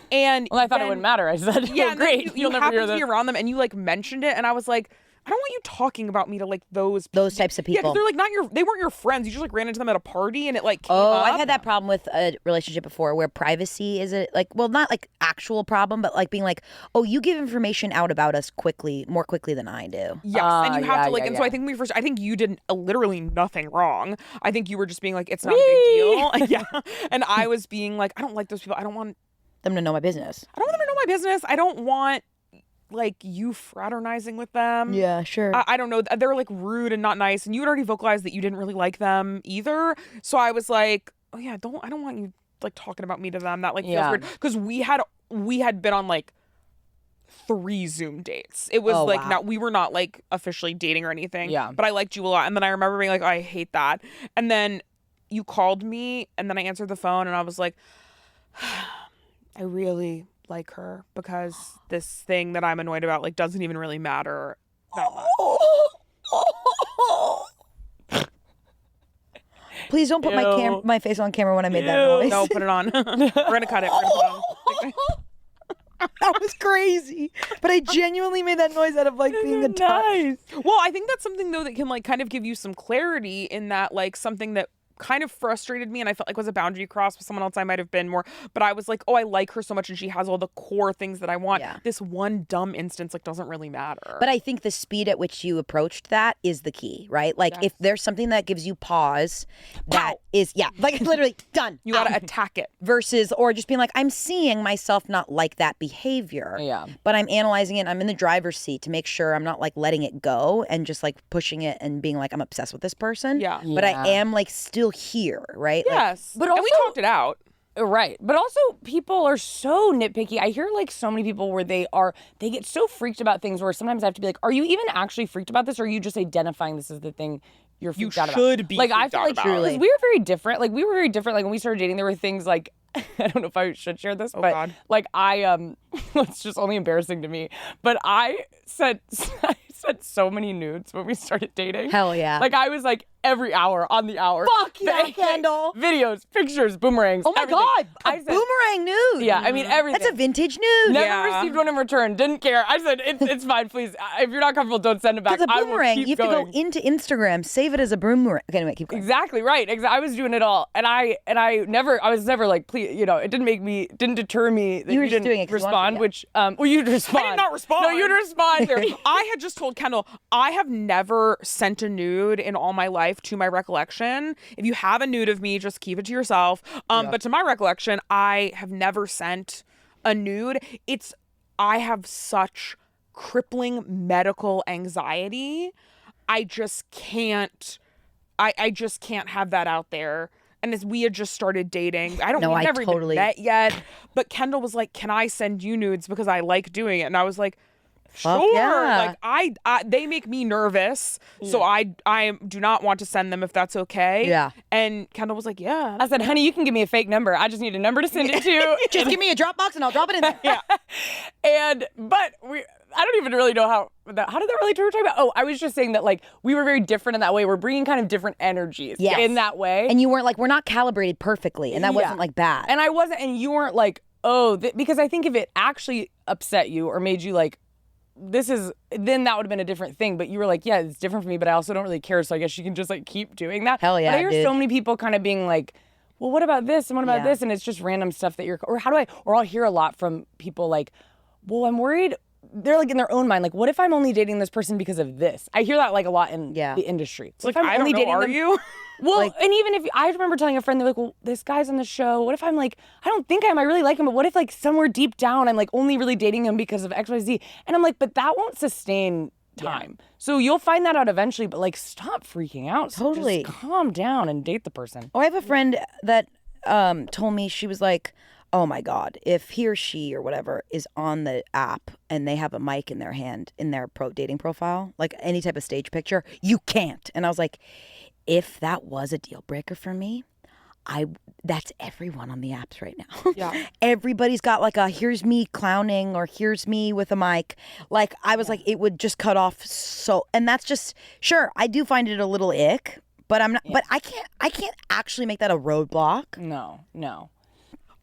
And Well, I thought it wouldn't matter. I said, yeah, oh, great. You You'll never hear happened to this. be around them, and you like mentioned it, and I was like, I don't want you talking about me to like those types of Yeah, people. because they're like they weren't your friends. You just like ran into them at a party, and it like came Oh, up. I've had that problem with a relationship before where privacy is not like actual problem, but like being like, oh, you give information out about us more quickly than I do. Yes, and you have to like, yeah, and so I think I think you did literally nothing wrong. I think you were just being like, it's not a big deal. Yeah, and I was being like, I don't like those people. I don't want Them to know my business. them to know my business. I don't want like you fraternizing with them. Yeah, sure. I don't know. They're like rude and not nice, and you had already vocalized that you didn't really like them either. So I was like, oh yeah, I don't want you like talking about me to them. That like feels weird, because we had been on like 3 Zoom dates. It was we were not like officially dating or anything. Yeah. But I liked you a lot, and then I remember being like, oh, I hate that. And then you called me, and then I answered the phone, and I was like, I really like her, because this thing that I'm annoyed about like doesn't even really matter that much. Please don't put my face on camera when I made that noise. No, put it on. We're gonna cut it. We're gonna put it on. That was crazy. But I genuinely made that noise out of like being a touch. Well, I think that's something though that can like kind of give you some clarity, in that like something that kind of frustrated me and I felt like was a boundary cross with someone else I might have been more, but I was like, oh, I like her so much and she has all the core things that I want. Yeah. This one dumb instance like doesn't really matter. But I think the speed at which you approached that is the key, right? Like if there's something that gives you pause, that is, like literally done. You gotta attack it. Versus, or just being like, I'm seeing myself not like that behavior. Yeah. But I'm analyzing it. I'm in the driver's seat to make sure I'm not like letting it go and just like pushing it and being like, I'm obsessed with this person. Yeah. But I am like still here, right? Yes. But and we also- talked it out. Right. But also people are so nitpicky. I hear like so many people where they get so freaked about things where sometimes I have to be like, are you even actually freaked about this, or are you just identifying this as the thing you're freaked out about? You should be like, I freaked feel out like about. because we were very different. Like we were very different. Like when we started dating, there were things like I don't know if I should share this, but God. like it's just only embarrassing to me. But I sent so many nudes when we started dating. Hell yeah. Like I was like every hour on the hour. Fuck yeah, Kendahl. Videos, pictures, boomerangs. Oh my everything. God. A boomerang nude. Yeah, I mean, everything. That's a vintage nude. Never received one in return. Didn't care. I said, it's fine, please. If you're not comfortable, don't send it back. Because a boomerang, I will keep you have going. to go into Instagram, save it as a boomerang. Okay, anyway, keep going. Exactly right. I was doing it all, and I was never like, please, it didn't deter me that You were you just didn't doing it 'cause you respond. wanted to, Which, well, you'd respond. I did not respond. No, you'd respond. I had just told Kendahl, I have never sent a nude in all my life to my recollection. If you have a nude of me, just keep it to yourself. But to my recollection, I have never sent a nude. I have such crippling medical anxiety. I just can't have that out there. And as we had just started dating, we've never even met yet. But Kendahl was like, "Can I send you nudes because I like doing it?" And I was like, Fuck "Sure." yeah. Like they make me nervous, so I do not want to send them if that's okay. Yeah. And Kendahl was like, "Yeah." I said, honey, you can give me a fake number. I just need a number to send it to. Just give me a Dropbox and I'll drop it in there. Yeah. But I don't even really know how did that relate to what we're talking about? Oh, I was just saying that like we were very different in that way. We're bringing kind of different energies in that way. And you weren't like, we're not calibrated perfectly. And that wasn't like bad. And I wasn't, and you weren't like, because I think if it actually upset you or made you like, then that would have been a different thing. But you were like, yeah, it's different for me, but I also don't really care. So I guess you can just like keep doing that. Hell yeah, But I hear dude. so many people kind of being like, well, what about this? And what about this? And it's just random stuff that I'll hear a lot from people like, well, I'm worried. They're like in their own mind, like, what if I'm only dating this person because of this? I hear that like a lot in the industry. It's like, I don't know, are you? Well, and even if I remember telling a friend, they're like, well, this guy's on the show. What if I'm like, I don't think I really like him, but what if like somewhere deep down I'm like only really dating him because of XYZ? And I'm like, but that won't sustain time. Yeah. So you'll find that out eventually, but like stop freaking out. Totally. Just calm down and date the person. Oh, I have a friend that told me, she was like, oh my God, if he or she or whatever is on the app and they have a mic in their hand in their dating profile, like any type of stage picture, you can't. And I was like, if that was a deal breaker for me, that's everyone on the apps right now. Yeah. Everybody's got like a here's me clowning or here's me with a mic. Like I was like, it would just cut off so, and that's just, sure, I do find it a little ick, but I'm not, but I can't actually make that a roadblock. No.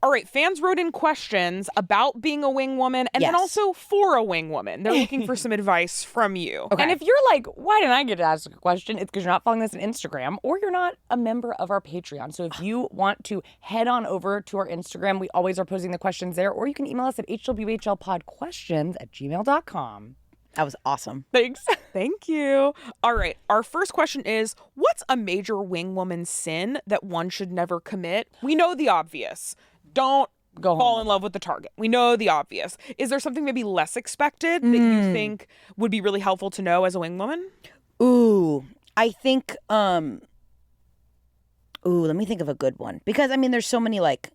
All right, fans wrote in questions about being a wing woman and then also for a wing woman. They're looking for some advice from you. Okay. And if you're like, why didn't I get to ask a question? It's because you're not following us on Instagram or you're not a member of our Patreon. So if you want to head on over to our Instagram, we always are posting the questions there, or you can email us at hwhlpodquestions@gmail.com. That was awesome. Thanks. Thank you. All right. Our first question is, what's a major wing woman sin that one should never commit? We know the obvious. Don't fall in love with the target. We know the obvious. Is there something maybe less expected that you think would be really helpful to know as a wing woman? Ooh, I think, let me think of a good one. Because, I mean, there's so many, like,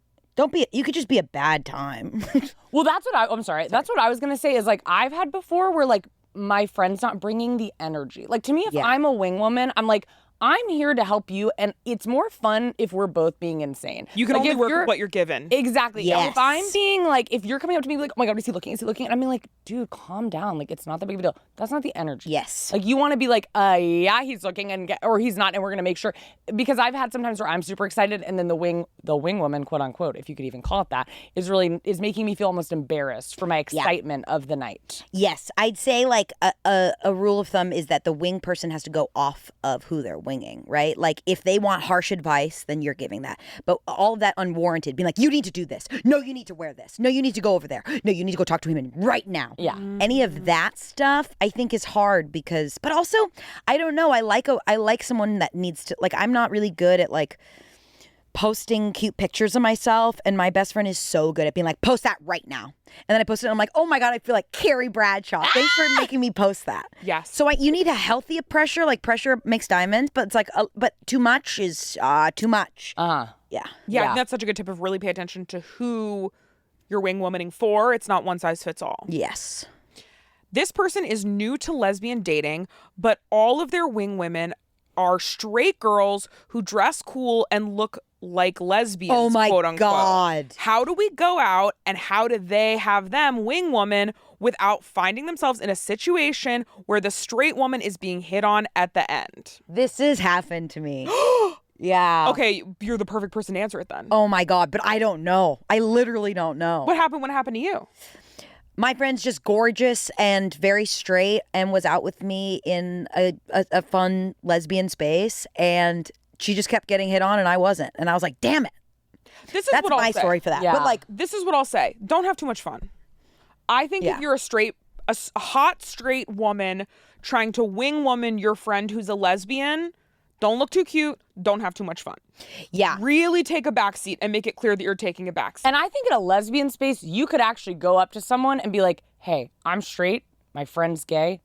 you could just be a bad time. Well, that's what I'm sorry. That's what I was going to say is, like, I've had before where, like, my friend's not bringing the energy. Like, to me, if I'm a wing woman, I'm like, I'm here to help you, and it's more fun if we're both being insane. You can only work with what you're given. Exactly. Yes. If I'm being like, if you're coming up to me like, oh my God, is he looking? And I'm being like, dude, calm down. Like, it's not that big of a deal. That's not the energy. Yes. Like, you want to be like, yeah, he's looking or he's not, and we're gonna make sure. Because I've had sometimes where I'm super excited, and then the wing woman, quote unquote, if you could even call it that, is making me feel almost embarrassed for my excitement of the night. Yes, I'd say like a rule of thumb is that the wing person has to go off of who they're winging, right? Like if they want harsh advice, then you're giving that. But all of that unwarranted, being like, you need to do this. No, you need to wear this. No, you need to go over there. No, you need to go talk to him right now. Yeah. Any of that stuff I think is hard because, but also, I don't know. I like someone that needs to, like, I'm not really good at like posting cute pictures of myself, and my best friend is so good at being like, post that right now. And then I post it and I'm like, oh my God, I feel like Carrie Bradshaw. Thanks for making me post that. Yes. So you need a healthy pressure, like pressure makes diamonds, but it's like, but too much is too much. Yeah. Yeah, that's such a good tip of really pay attention to who you're wing womaning for. It's not one size fits all. Yes. This person is new to lesbian dating, but all of their wing women are straight girls who dress cool and look like lesbians, Oh my quote unquote. God. How do we go out and how do they have them wing woman without finding themselves in a situation where the straight woman is being hit on at the end? This has happened to me. Yeah. Okay, you're the perfect person to answer it then. Oh my God, but I don't know. I literally don't know. What happened when it happened to you? My friend's just gorgeous and very straight and was out with me in a fun lesbian space, and she just kept getting hit on and I wasn't. And I was like, damn it. This is That's what I'll my say. story for that. Yeah. But like, This is what I'll say. Don't have too much fun. I think Yeah. if you're a hot straight woman trying to wing woman your friend who's a lesbian, don't look too cute. Don't have too much fun. yeah. Really take a backseat and make it clear that you're taking a backseat. And I think in a lesbian space, you could actually go up to someone and be like, hey, I'm straight. My friend's gay.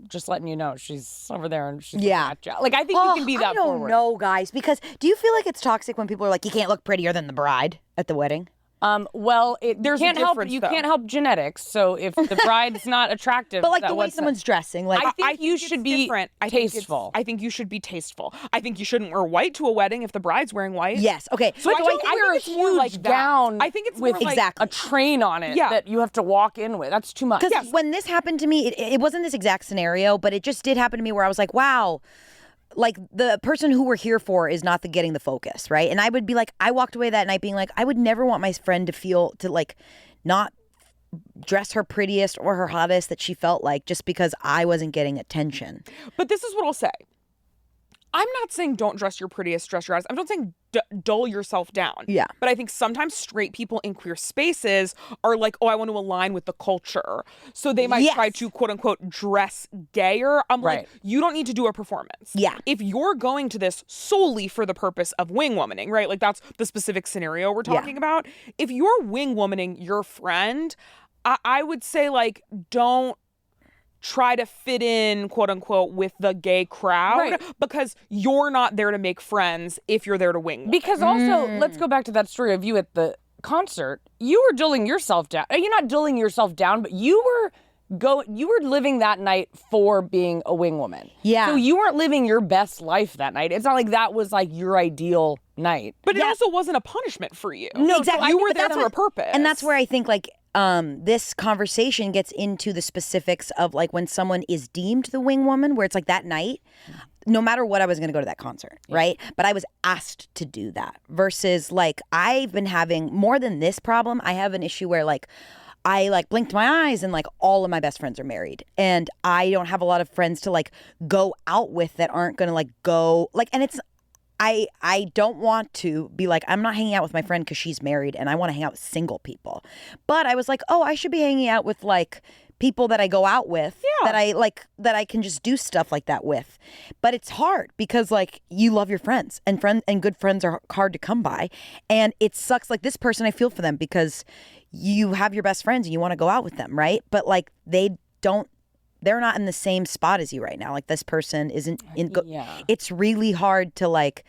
Just letting you know, she's over there and she's Yeah. like, I think you can be that I don't forward. know, guys, because do you feel like it's toxic when people are like, you can't look prettier than the bride at the wedding? Well, There's a can't help. difference, You though. can't help genetics. So if the bride's not attractive, But like that the way what's- someone's dressing, like I think you it's should be different. tasteful. I think you should be tasteful. I think you shouldn't wear white to a wedding if the bride's wearing white. yes, okay. So But I do think- I wear a it's more huge like that. gown I think it's with more like Exactly. a train on it Yeah. that you have to walk in with. That's too much. Because when this happened to me, it wasn't this exact scenario, but it just did happen to me where I was like, wow, like the person who we're here for is not getting the focus, right? And I would be like, I walked away that night being like, I would never want my friend to like not dress her prettiest or her hottest that she felt like just because I wasn't getting attention. But this is what I'll say. I'm not saying don't dress your prettiest, dress your eyes. I'm not saying dull yourself down. Yeah. But I think sometimes straight people in queer spaces are like, oh, I want to align with the culture. So they might try Yes. to, quote unquote, dress gayer. I'm Right. like, you don't need to do a performance. Yeah. If you're going to this solely for the purpose of wingwomaning, right? Like that's the specific scenario we're talking about. If you're wingwomaning your friend, I would say, like, don't try to fit in, quote unquote, with the gay crowd Right. because you're not there to make friends if you're there to wing. Because also, let's go back to that story of you at the concert. You were dulling yourself down. You're not dulling yourself down, but you were living that night for being a wing woman. Yeah. So you weren't living your best life that night. It's not like that was like your ideal night. But it also wasn't a punishment for you. No, exactly. You I were think- but there that's for a what- purpose. And that's where I think like this conversation gets into the specifics of like when someone is deemed the wing woman, where it's like that night, no matter what, I was going to go to that concert, right? But I was asked to do that versus like I've been having more than this problem. I have an issue where like I like blinked my eyes and like all of my best friends are married and I don't have a lot of friends to like go out with that aren't going to like go like, and it's, I don't want to be like, I'm not hanging out with my friend because she's married and I want to hang out with single people. But I was like, oh, I should be hanging out with like people that I go out with that I like, that I can just do stuff like that with. But it's hard because like you love your friends and good friends are hard to come by. And it sucks. Like this person, I feel for them because you have your best friends and you want to go out with them, right? But like they're not in the same spot as you right now. Like this person isn't in. Yeah. It's really hard to like.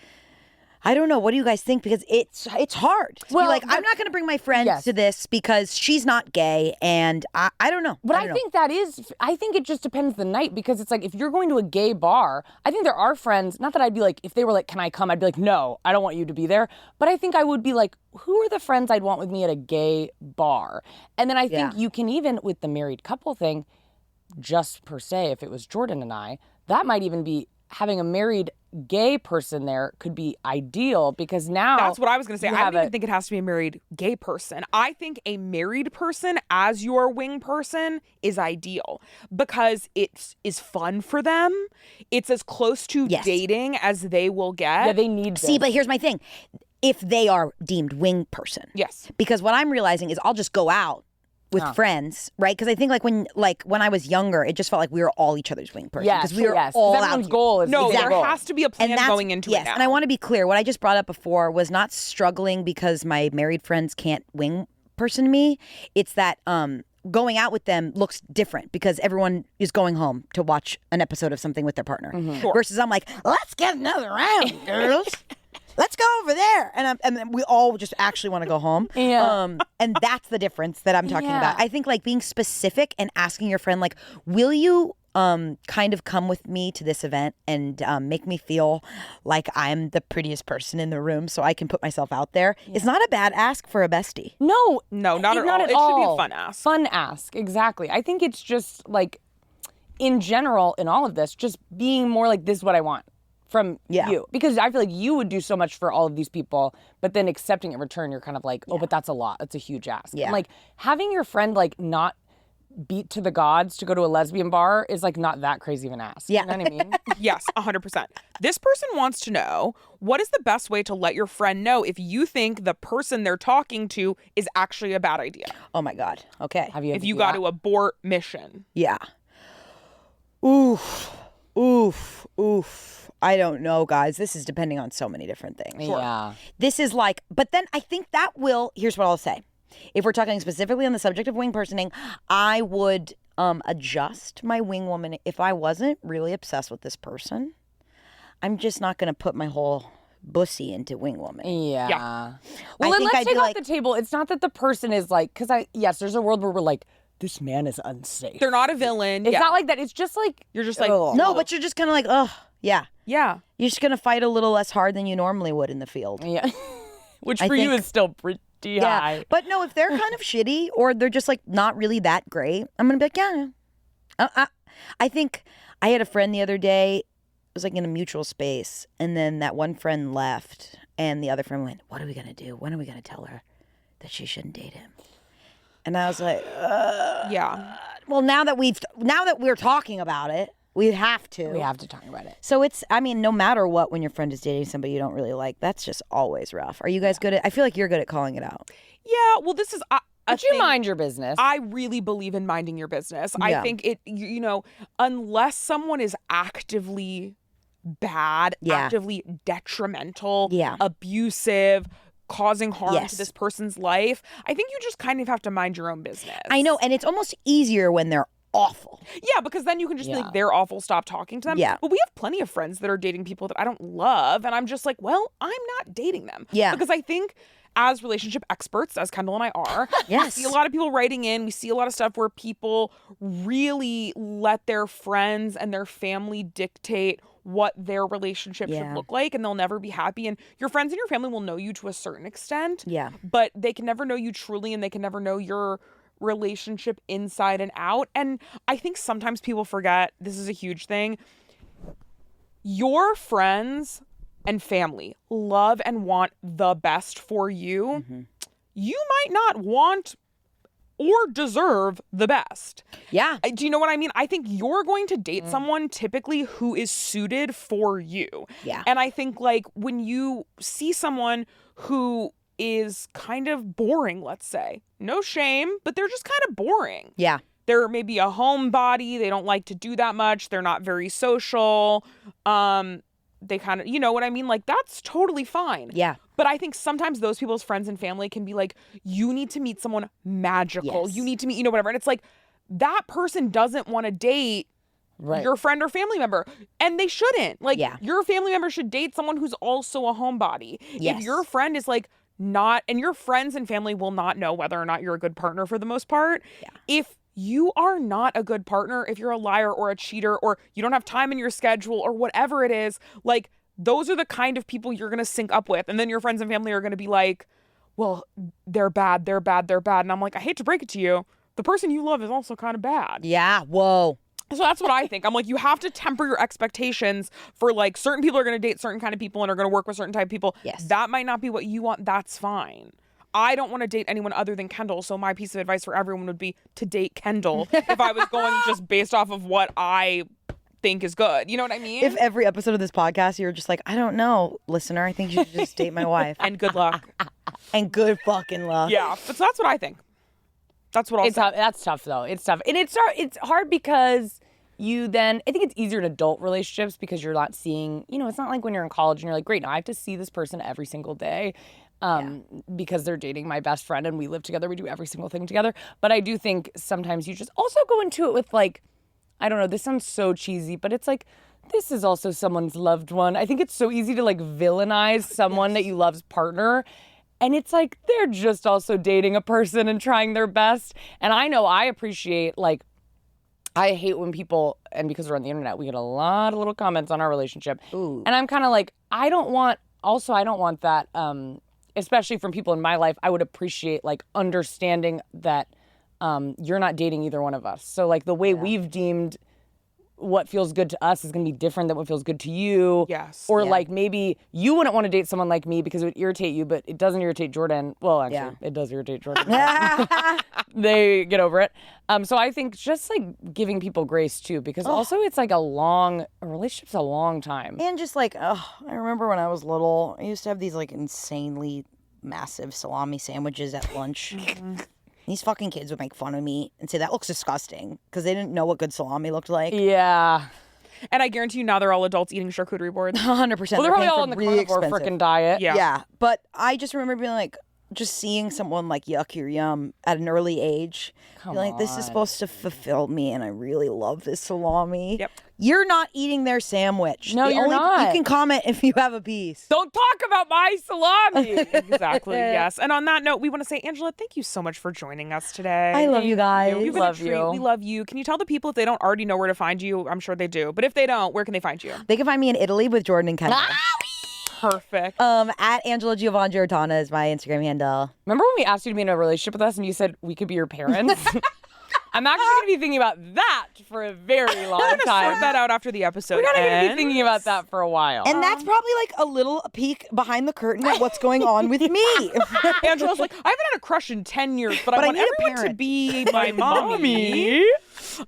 I don't know. What do you guys think? Because it's hard. To Well, be like, but- I'm not going to bring my friend Yes. to this because she's not gay, and I don't know. But I I don't know. think I think it just depends the night because it's like if you're going to a gay bar, I think there are friends, not that I'd be like, if they were like, can I come? I'd be like, no, I don't want you to be there. But I think I would be like, who are the friends I'd want with me at a gay bar? And then I think Yeah. you can even, with the married couple thing, just per se, if it was Jordan and I, that might even be having a married gay person there could be ideal because now That's what I was going to say. you I have don't even a- think it has to be a married gay person. I think a married person as your wing person is ideal because it is fun for them. It's as close to Yes. dating as they will get. Yeah, they need See, this. but here's my thing: if they are deemed wing person, Yes. because what I'm realizing is I'll just go out with friends, right? Because I think like when I was younger, it just felt like we were all each other's wing person Yes, because we were yes. 'Cause all out. everyone's goal is No, to get there goal. has to be a plan going into yes, it now. and I want to be clear. What I just brought up before was not struggling because my married friends can't wing person me. It's that going out with them looks different because everyone is going home to watch an episode of something with their partner. Sure. Versus I'm like, let's get another round, girls. Let's go over there, and then we all just actually want to go home. Yeah. And that's the difference that I'm talking Yeah. about. I think like being specific and asking your friend like, will you kind of come with me to this event and make me feel like I'm the prettiest person in the room so I can put myself out there. It's not a bad ask for a bestie. No, not at all. It should be a fun ask. Fun ask, exactly. I think it's just like, in general, in all of this, just being more like, this is what I want from you. Because I feel like you would do so much for all of these people, but then accepting in return, you're kind of like, oh, but that's a lot. That's a huge ask. Yeah. And like, having your friend like not beat to the gods to go to a lesbian bar is like not that crazy of an ask. Yeah. You know what I mean? Yes, 100%. This person wants to know, what is the best way to let your friend know if you think the person they're talking to is actually a bad idea? Oh my God. Okay. If you got to abort mission. Yeah. Oof. I don't know, guys. This is depending on so many different things. Yeah. This is like, but then I think that will, here's what I'll say. If we're talking specifically on the subject of wing personing, I would adjust my wing woman. If I wasn't really obsessed with this person, I'm just not going to put my whole bussy into wing woman. Yeah. Well, then let's take off the table. It's not that the person is like, because yes, there's a world where we're like, this man is unsafe. They're not a villain. It's not like that. It's just like, you're just like, no, but you're just kind of like, oh, yeah. Yeah. You're just going to fight a little less hard than you normally would in the field. Yeah. Which for you is still pretty high. But no, if they're kind of shitty or they're just like not really that great, I'm going to be like, yeah. I think I had a friend the other day, it was like in a mutual space, and then that one friend left and the other friend went, what are we going to do? When are we going to tell her that she shouldn't date him? And I was like, yeah. Well, now that we're talking about it, we have to. We have to talk about it. So it's, I mean, no matter what, when your friend is dating somebody you don't really like, that's just always rough. Are you guys good at, I feel like you're good at calling it out. Yeah, well, this is But you mind your business. I really believe in minding your business. Yeah. I think unless someone is actively bad, actively detrimental, abusive, causing harm to this person's life, I think you just kind of have to mind your own business. I know, and it's almost easier when they're awful. Yeah, because then you can just be like, they're awful, stop talking to them. Yeah. But we have plenty of friends that are dating people that I don't love, and I'm just like, well, I'm not dating them. Yeah. Because I think as relationship experts, as Kendahl and I are, yes. we see a lot of people writing in, we see a lot of stuff where people really let their friends and their family dictate what their relationship should look like, and they'll never be happy. And your friends and your family will know you to a certain extent, but they can never know you truly, and they can never know your relationship inside and out. And I think sometimes people forget, this is a huge thing, your friends and family love and want the best for you. Mm-hmm. You might not want or deserve the best. Yeah. Do you know what I mean? I think you're going to date someone typically who is suited for you. Yeah. And I think like when you see someone who is kind of boring, let's say, no shame, but they're just kind of boring. Yeah. They're maybe a homebody. They don't like to do that much. They're not very social. They kind of, you know what I mean? Like, that's totally fine. Yeah. But I think sometimes those people's friends and family can be like, you need to meet someone magical. Yes. You need to meet, whatever. And it's like, that person doesn't want to date your friend or family member. And they shouldn't. Like, your family member should date someone who's also a homebody. Yes. If your friend is like not, and your friends and family will not know whether or not you're a good partner for the most part. Yeah. If you are not a good partner, if you're a liar or a cheater, or you don't have time in your schedule or whatever it is, like, those are the kind of people you're going to sync up with. And then your friends and family are going to be like, well, they're bad. And I'm like, I hate to break it to you, the person you love is also kind of bad. Yeah. Whoa. So that's what I think. I'm like, you have to temper your expectations for like, certain people are going to date certain kind of people and are going to work with certain type of people. Yes. That might not be what you want. That's fine. I don't want to date anyone other than Kendahl, so my piece of advice for everyone would be to date Kendahl if I was going just based off of what I think is good. You know what I mean? If every episode of this podcast you were just like, I don't know, listener, I think you should just date my wife. And good luck. And good fucking luck. Yeah, but so that's what I think. That's what I'll say. That's tough, though. It's tough. And it's hard because you then, I think it's easier in adult relationships because you're not seeing, it's not like when you're in college and you're like, great, now I have to see this person every single day. Because they're dating my best friend and we live together. We do every single thing together. But I do think sometimes you just also go into it with like, I don't know, this sounds so cheesy, but it's like, this is also someone's loved one. I think it's so easy to like villainize someone that you love's partner. And it's like, they're just also dating a person and trying their best. And I know I appreciate like I hate when people, and because we're on the internet, we get a lot of little comments on our relationship. Ooh. And I'm kind of like, I don't want that, especially from people in my life. I would appreciate like understanding that you're not dating either one of us. So like the way we've deemed what feels good to us is going to be different than what feels good to you. Yes. Or like maybe you wouldn't want to date someone like me because it would irritate you, but it doesn't irritate Jordan. Well, actually, it does irritate Jordan. They get over it. So I think just like giving people grace too, because also it's like a relationship's a long time. And just like, I remember when I was little, I used to have these like insanely massive salami sandwiches at lunch. These fucking kids would make fun of me and say, that looks disgusting, because they didn't know what good salami looked like. Yeah. And I guarantee you now they're all adults eating charcuterie boards. 100%. Well, they're probably all on the carnivore frickin' diet. Yeah. But I just remember being like, just seeing someone like yuck your yum at an early age. Be like, this is supposed to fulfill me, and I really love this salami. Yep. You're not eating their sandwich. No, you're not. You can comment if you have a piece. Don't talk about my salami. Exactly, yes. And on that note, we want to say, Angela, thank you so much for joining us today. I love you guys. You've been love a treat. you. We love you. Can you tell the people if they don't already know where to find you? I'm sure they do. But if they don't, where can they find you? They can find me in Italy with Jordan and Kendahl. Perfect. At Angela Giarratana is my Instagram handle. Remember when we asked you to be in a relationship with us and you said we could be your parents? I'm actually going to be thinking about that for a very long Sort time. that out after the episode We're going to ends. be thinking about that for a while. And that's probably like a little peek behind the curtain at what's going on with me. Angela's like, I haven't had a crush in 10 years, but I want need a everyone to parent. be my mommy.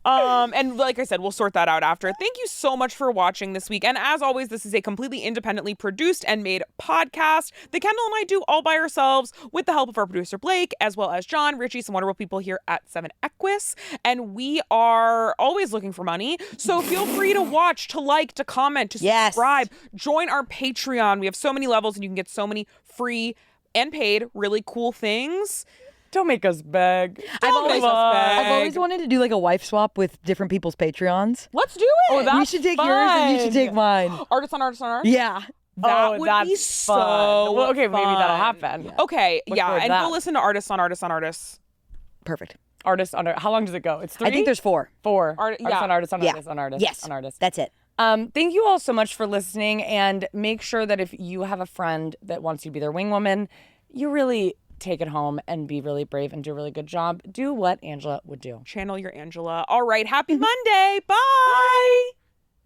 And like I said, we'll sort that out after. Thank you so much for watching this week. And as always, this is a completely independently produced and made podcast that Kendahl and I do all by ourselves with the help of our producer Blake, as well as John, Richie, some wonderful people here at 7 Equus. And we are always looking for money. So feel free to watch, to like, to comment, to subscribe. Join our Patreon. We have so many levels and you can get so many free and paid really cool things. Don't make us beg. I've always wanted to do like a wife swap with different people's Patreons. Let's do it. Oh, that's You should take yours and you should take mine. Artist on artist on artist? Yeah. That would that's be fun. so Well, okay, maybe that'll fun. happen. Okay, Look yeah, forward to and that. go listen to artists on artists on artists. Perfect. Artist on how long does it go? It's 3? I think there's 4. 4. Art- Artist on artist on Yeah. artist on artist Yes. on artist. That's it. Thank you all so much for listening, and make sure that if you have a friend that wants you to be their wing woman, you really take it home and be really brave and do a really good job. Do what Angela would do. Channel your Angela. All right, happy Monday. Bye.